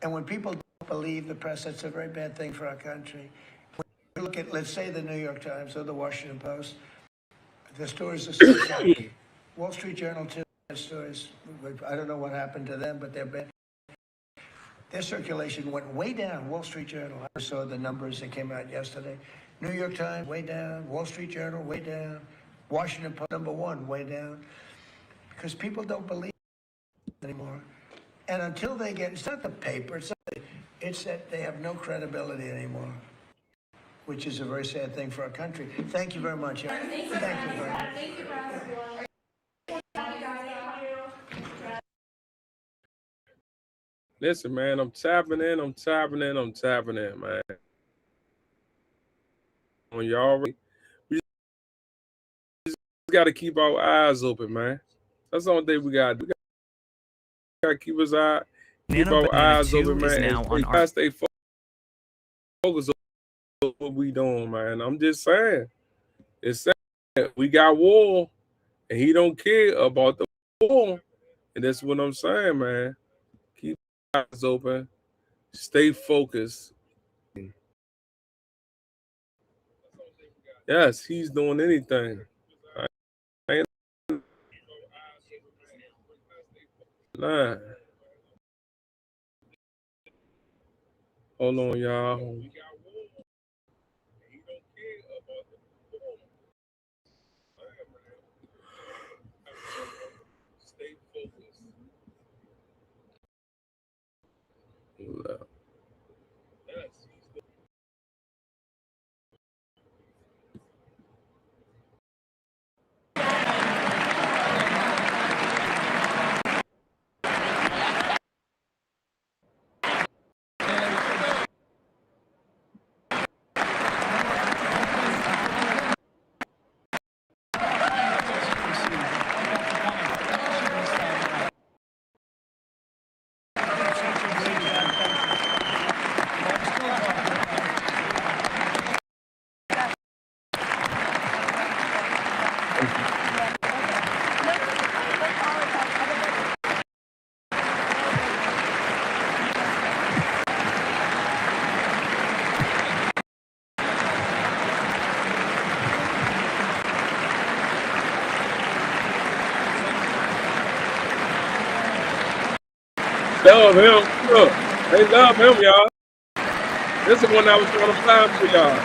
C: And when people don't believe the press, that's a very bad thing for our country. When you look at, let's say, the New York Times or the Washington Post, the stories are so bad. Wall Street Journal, too, has stories. I don't know what happened to them, but they're bad. Their circulation went way down. Wall Street Journal, I saw the numbers that came out yesterday. New York Times, way down. Wall Street Journal, way down. Washington Post, #1, way down. Because people don't believe anymore. And until they get, it's not the paper, it's that they have no credibility anymore, which is a very sad thing for our country. Thank you very much. Thank you very much.
F: Thank you, everyone.
A: Listen, man, I'm tapping in, man. When y'all, we just got to keep our eyes open, man. That's the only thing we got to do. We got to keep our eyes open, man.
M: Now on
A: Stay focused on what we doing, man. I'm just saying. It's saying we got war, and he don't care about the war. And that's what I'm saying, man. Keep your eyes open. Stay focused. Yes, he's doing anything. Nah. Hold on, y'all. Stay focused. Love him. Look, they love him, y'all. This is the one I was trying to find for y'all.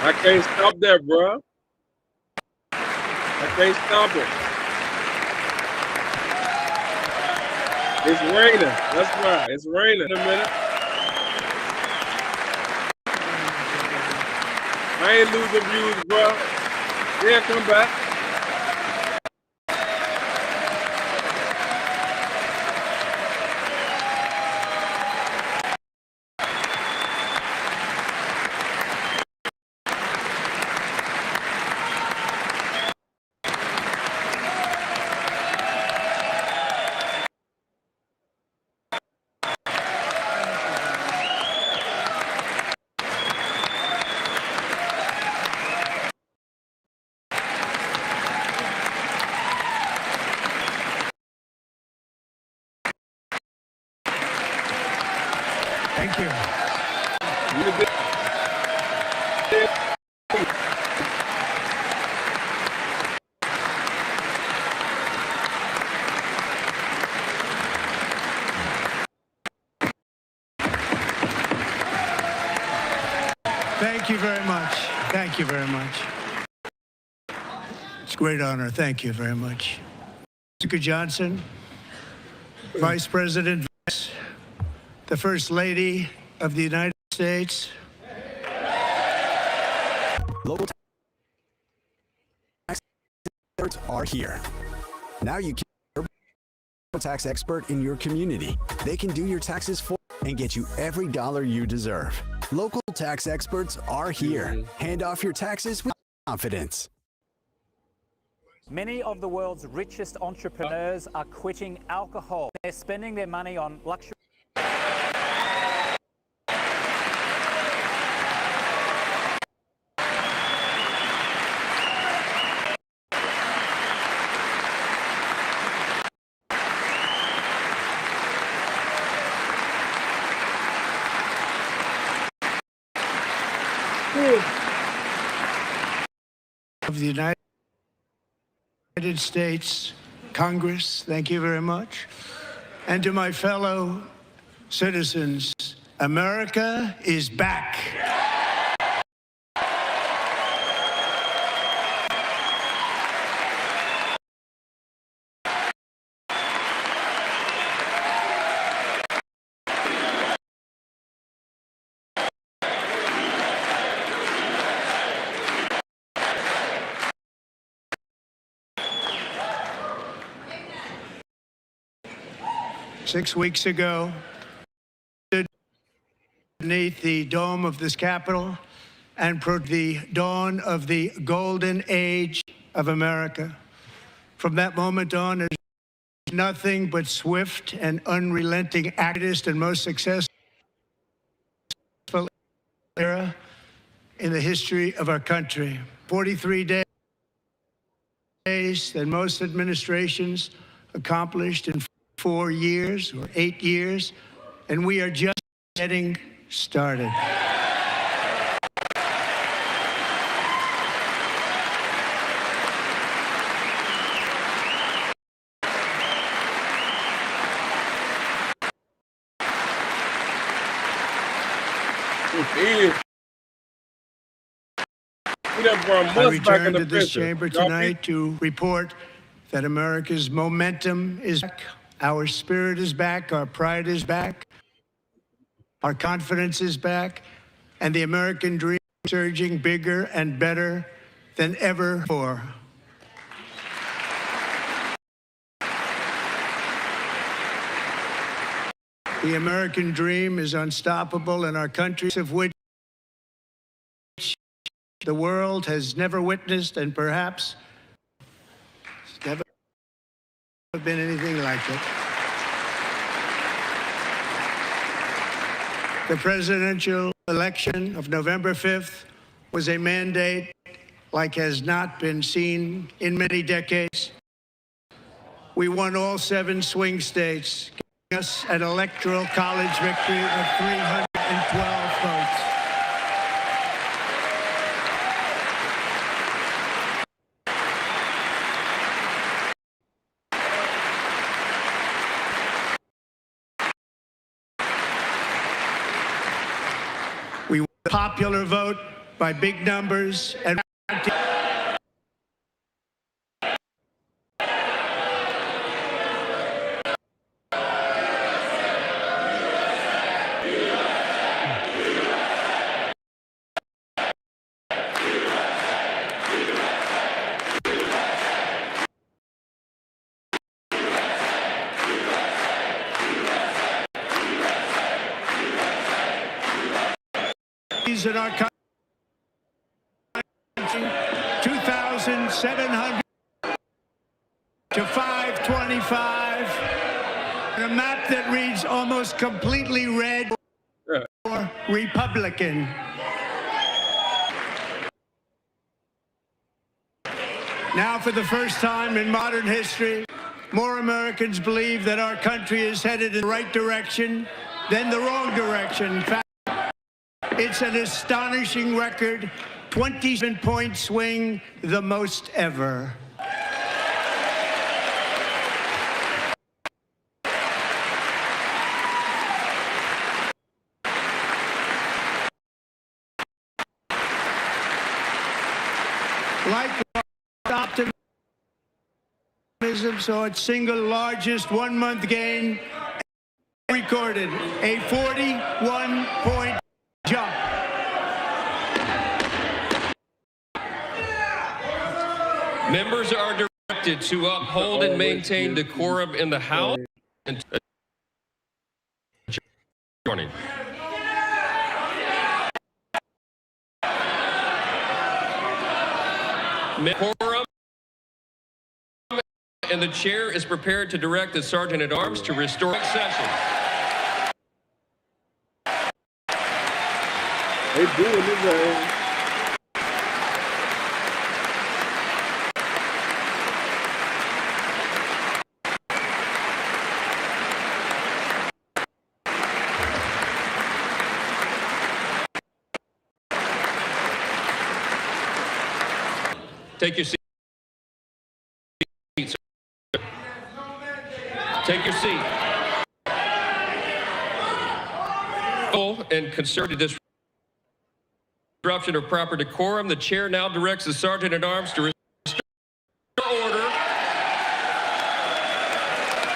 A: I can't stop that, bro. I can't stop it. It's raining. That's right. It's raining. In a minute. I ain't losing views, bro. Yeah, come back.
C: Thank you. Thank you very much. Thank you very much. It's a great honor. Thank you very much. Jessica Johnson, Vice President, the First Lady of the United States.
M: Local tax experts are here. Now you can a tax expert in your community. They can do your taxes for and get you every dollar you deserve. Local tax experts are here. Hand off your taxes with confidence.
N: Many of the world's richest entrepreneurs are quitting alcohol. They're spending their money on luxury.
C: Of the United States Congress, thank you very much. And to my fellow citizens, America is back. 6 weeks ago, beneath the dome of this Capitol and the dawn of the golden age of America. From that moment on, there's nothing but swift and unrelenting activist and most successful era in the history of our country. 43 days that most administrations accomplished in 4 years or 8 years, and we are just getting started.
A: We done brought
C: I
A: Musk back in
C: return
A: the
C: to this
A: picture.
C: chamber
A: Y'all
C: tonight to report that America's momentum is back, our spirit is back, our pride is back, our confidence is back, and the American dream is surging bigger and better than ever before. The American dream is unstoppable in our country, of which the world has never witnessed, and perhaps never been anything like it. The presidential election of November 5th was a mandate like has not been seen in many decades. We won all 7 swing states, giving us an electoral college victory of 312 votes. We won the popular vote by big numbers and in our country, 2,700 to 525, and a map that reads almost completely red or Republican. Now, for the first time in modern history, more Americans believe that our country is headed in the right direction than the wrong direction. In fact, it's an astonishing record, 27-point swing, the most ever. Likewise, optimism saw its single largest one-month gain recorded, a 41-point jump.
O: Members are directed to uphold and maintain decorum in the House and adjourning. Decorum, and the chair is prepared to direct the Sergeant at Arms to restore session.
A: They doing this.
O: Take your seat. Take your seat. And concerted disruption of proper decorum, the chair now directs the Sergeant at Arms to restore order.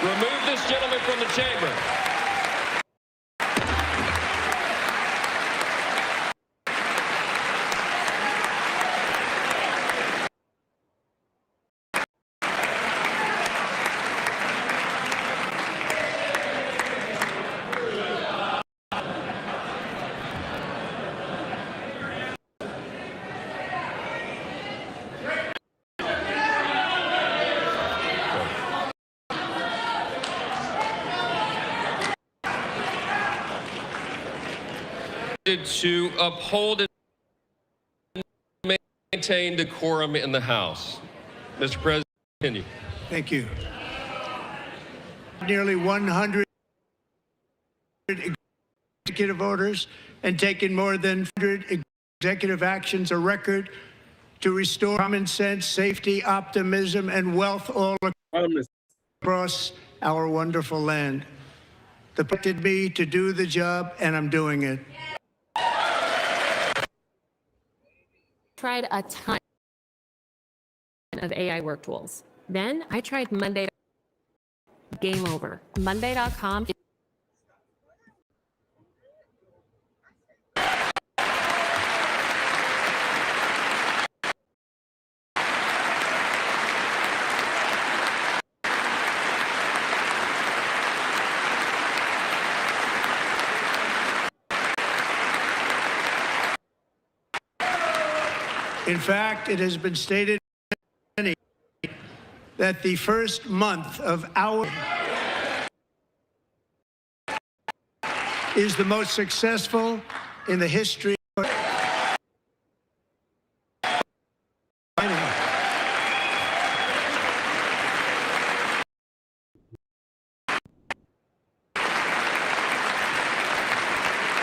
O: Remove this gentleman from the chamber. To uphold and maintain decorum in the House. Mr. President, continue.
C: Thank you. Nearly 100 executive orders and taken more than 100 executive actions, a record to restore common sense, safety, optimism, and wealth all across our wonderful land. They elected me to do the job, and I'm doing it.
P: tried a ton of AI work tools. Then I tried Monday. Game over. Monday.com.
C: In fact, it has been stated that the first month of our is the most successful in the history of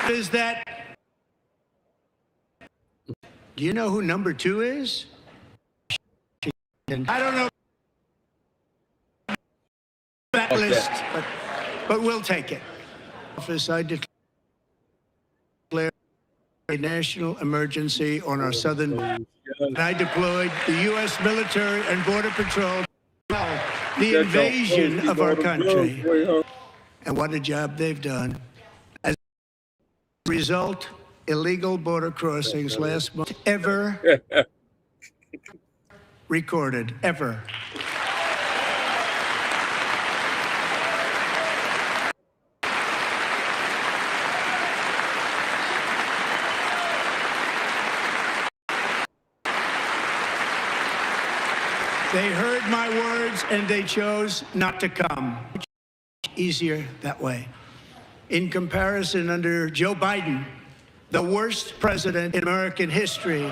C: is that. Do you know who number 2 is? I don't know that list, but we'll take it. Office, I declare a national emergency on our southern, and I deployed the U.S. military and border patrol the invasion of our country. And what a job they've done. As a result, illegal border crossings last month ever recorded, ever. They heard my words and they chose not to come. Easier that way. In comparison, under Joe Biden, the worst president in American history,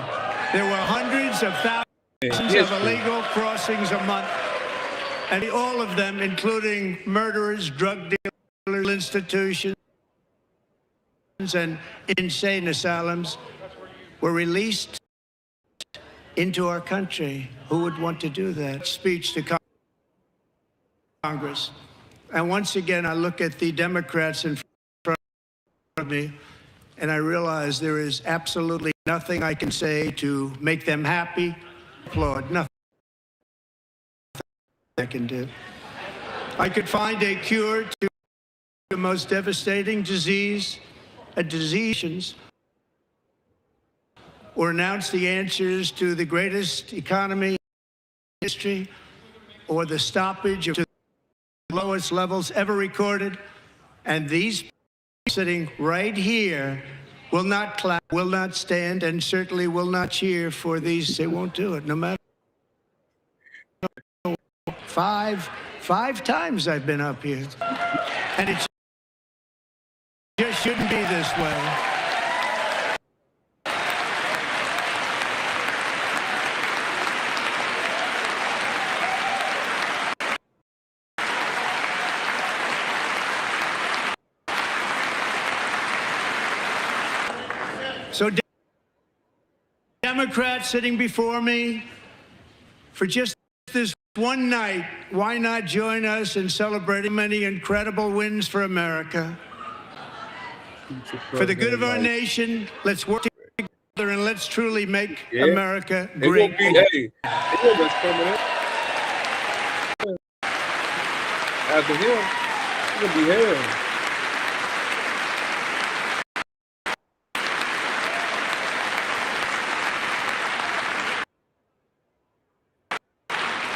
C: there were hundreds of thousands of illegal crossings a month, and all of them, including murderers, drug dealers, institutions, and insane asylums, were released into our country. Who would want to do that? Speech to Congress. And once again, I look at the Democrats in front of me, and I realize there is absolutely nothing I can say to make them happy, applaud, nothing I can do. I could find a cure to the most devastating disease, or announce the answers to the greatest economy in history, or the stoppage of the lowest levels ever recorded. And these people sitting right here will not clap, will not stand, and certainly will not cheer for these. They won't do it, no matter. Five times I've been up here. And it just shouldn't be this way. So Democrats sitting before me, for just this one night, why not join us in celebrating many incredible wins for America? For the good of our nation, let's work together and let's truly make America great again.
A: After him, it's gonna be hell.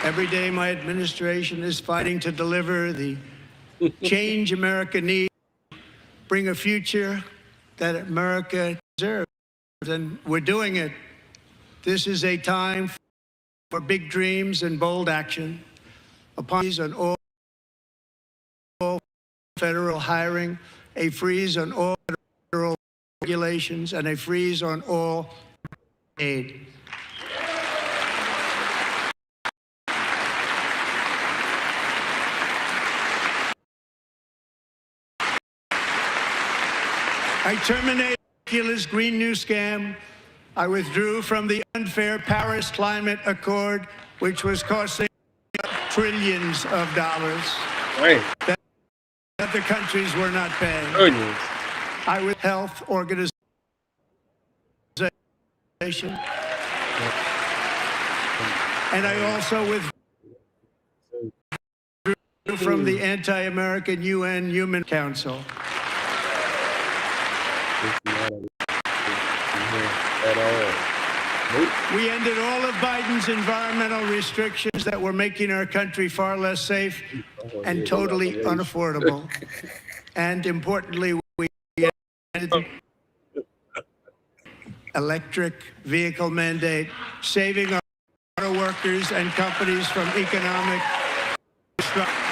C: Every day, my administration is fighting to deliver the change America needs, bring a future that America deserves, and we're doing it. This is a time for big dreams and bold action. Upon all federal hiring, a freeze on all federal regulations, and a freeze on all aid. I terminated the ridiculous Green New Scam. I withdrew from the unfair Paris Climate Accord, which was costing trillions of dollars that the countries were not paying. I with health organization. And I also withdrew from the anti-American UN Human Council.
A: At all. Nope.
C: We ended all of Biden's environmental restrictions that were making our country far less safe and totally unaffordable. And importantly, we ended electric vehicle mandate, saving our auto workers and companies from economic destruction.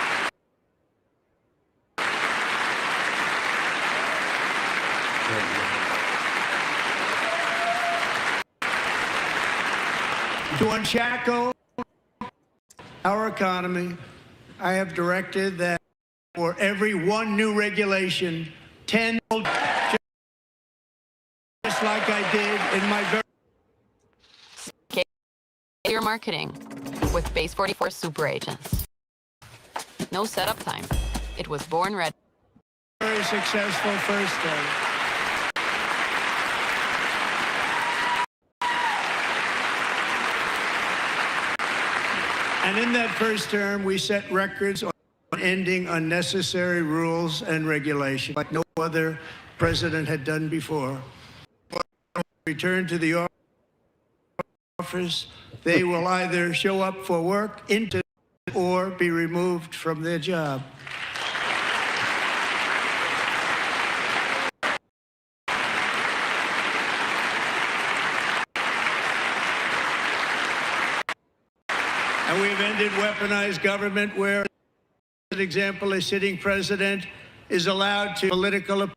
C: To unshackle our economy, I have directed that for every one new regulation, 10 just like I did in my very
L: Your marketing with Base 44 super agents. No setup time. It was born ready.
C: very successful first day. And in that first term, we set records on ending unnecessary rules and regulations like no other president had done before. When we return to the office, they will either show up for work into or be removed from their job. And we've ended weaponized government where, for example, a sitting president is allowed to political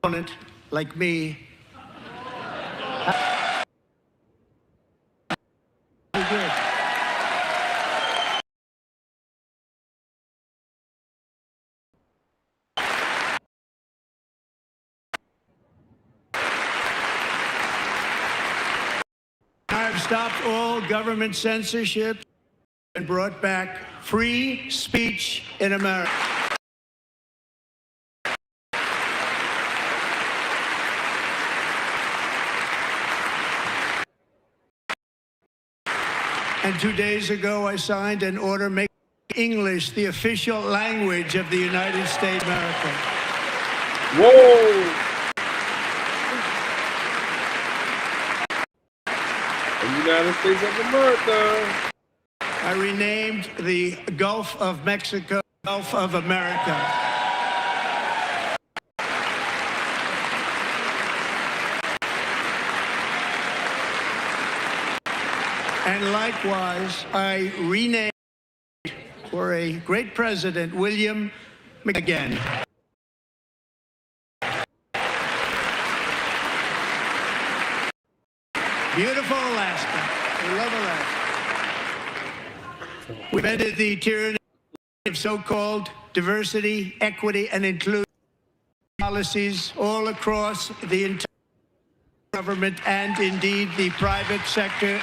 C: opponent like me. Good. I've stopped all government censorship and brought back free speech in America. And 2 days ago, I signed an order making English the official language of the United States of America.
A: Whoa! United States of America.
C: I renamed the Gulf of Mexico, Gulf of America. And likewise, I renamed for a great president, William McGinn. Beautiful Alaska. We love Alaska. We've ended the tyranny of so-called diversity, equity, and inclusion policies all across the entire government and indeed the private sector.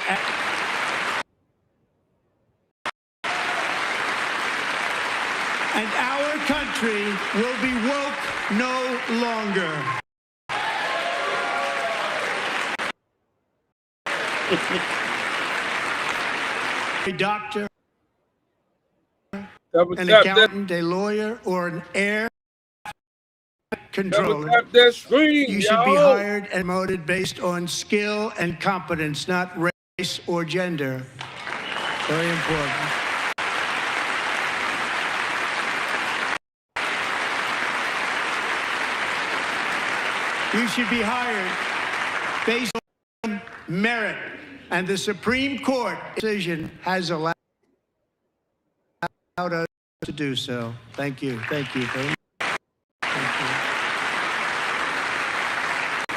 C: And our country will be woke no longer. A doctor, an accountant, a lawyer, or an air controller. You should be hired and promoted based on skill and competence, not race or gender. Very important. You should be hired based on merit, and the Supreme Court decision has allowed us to do so. Thank you. Thank you very much. Thank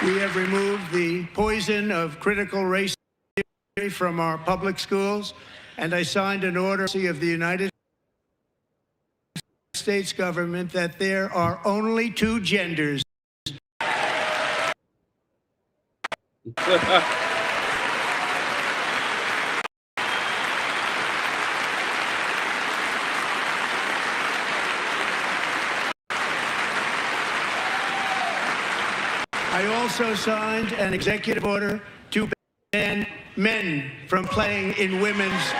C: you. We have removed the poison of critical race theory from our public schools, and I signed an order of the United States government that there are only two genders. I I also signed an executive order to ban men from playing in women's sports.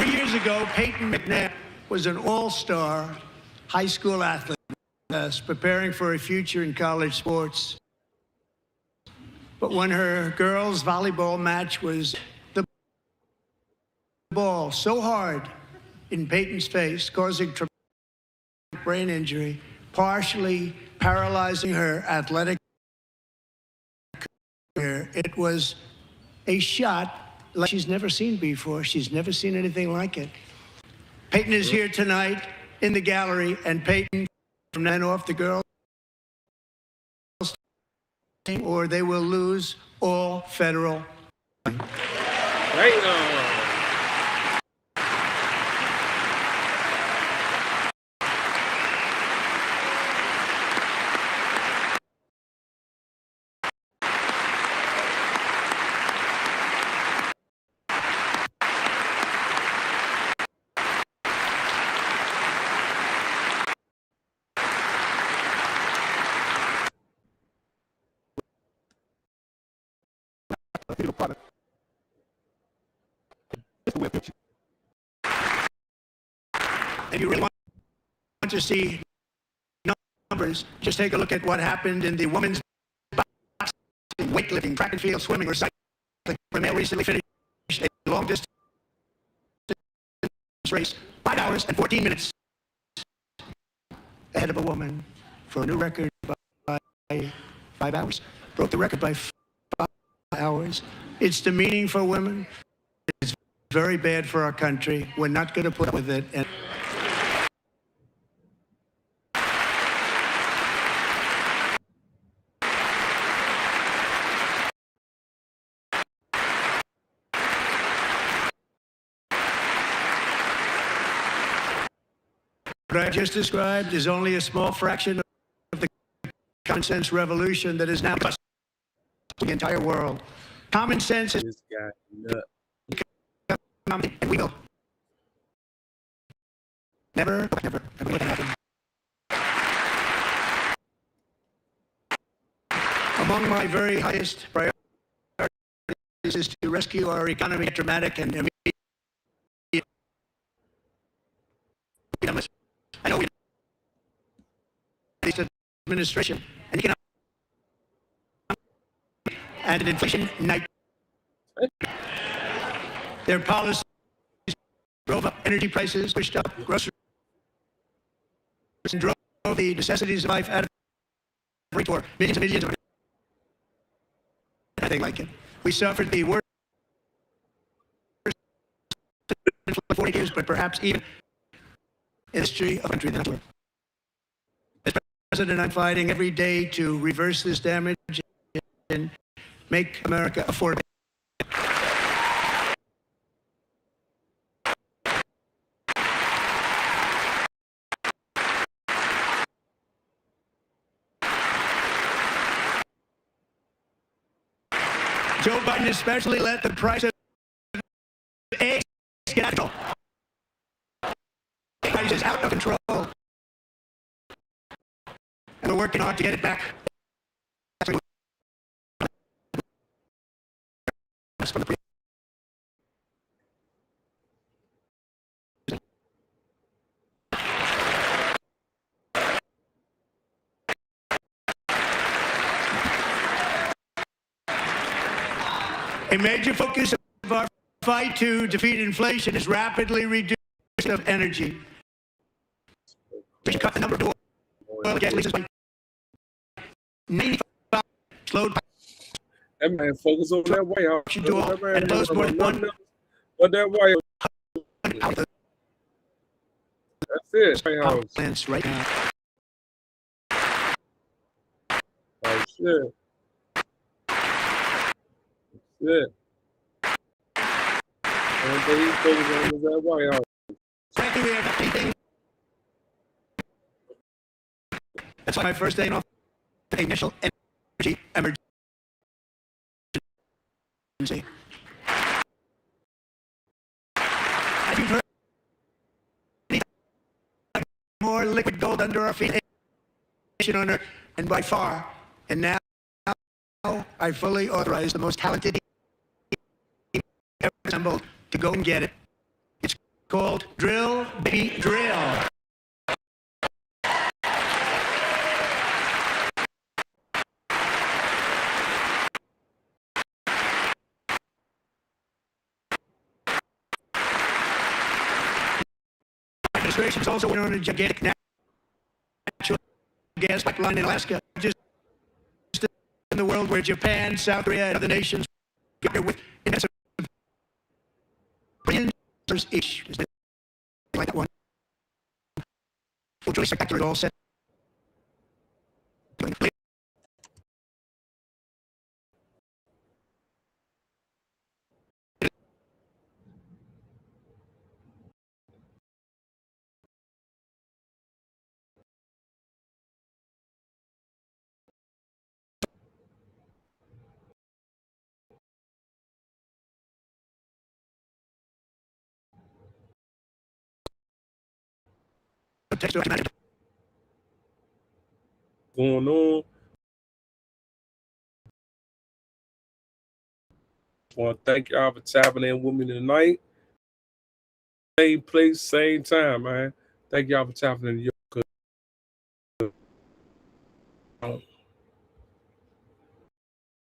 C: Years ago, Peyton McNabb was an all-star high school athlete, preparing for a future in college sports. But when her girls' volleyball match was the ball so hard in Peyton's face, causing traumatic brain injury, partially paralyzing her athletic career, it was a shot like she's never seen before. She's never seen anything like it. Peyton is here tonight in the gallery, and Peyton from then off the girls team, or they will lose all federal.
A: Right on.
C: If you really want to see numbers, just take a look at what happened in the women's boxing, weightlifting, track and field, swimming, or cycling. Where male recently finished a long distance race, 5 hours and 14 minutes ahead of a woman for a new record by 5 hours. Broke the record by 5 hours. It's demeaning for women. It's very bad for our country. We're not going to put up with it. And what I just described is only a small fraction of the common sense revolution that is now the entire world. Common sense is
A: This guy nut.
C: and we will never let it happen. Among my very highest priorities is to rescue our economy at dramatic and immediate. I know we this administration and economic and an inflation night. Their policies drove up energy prices, pushed up groceries, and drove the necessities of life out of reach for millions and millions of nothing like it. We suffered the worst in 40 years, but perhaps even in the history of the country than world. As President, I'm fighting every day to reverse this damage and make America affordable. Joe Biden especially let the price of eggs get out of control. Prices out of control. And we're working hard to get it back. A major focus of our fight to defeat inflation is rapidly reducing of energy. We should cut the number of oil and gas leases by 95, slowed by
A: That man focus on that White House. That man
C: and closed more than one.
A: But that White House. That's it. White House.
C: Plants right now.
A: Oh shit. That's it. One thing he's focused on is that White House.
C: Frankly, we have anything. That's why my first day off the initial energy emergency owner, and by far, and now I fully authorize the most talented team ever assembled to go and get it. It's called Drill, Baby, Drill. Administration is also working on a gigantic natural gas pipeline in Alaska, just in the world where Japan, South Korea, and other nations get with investment billions each. Is like that one? Fully spectacular, all set.
A: Going on. I want to thank y'all for tapping in with me tonight. Same place, same time, man. Thank y'all for tapping in.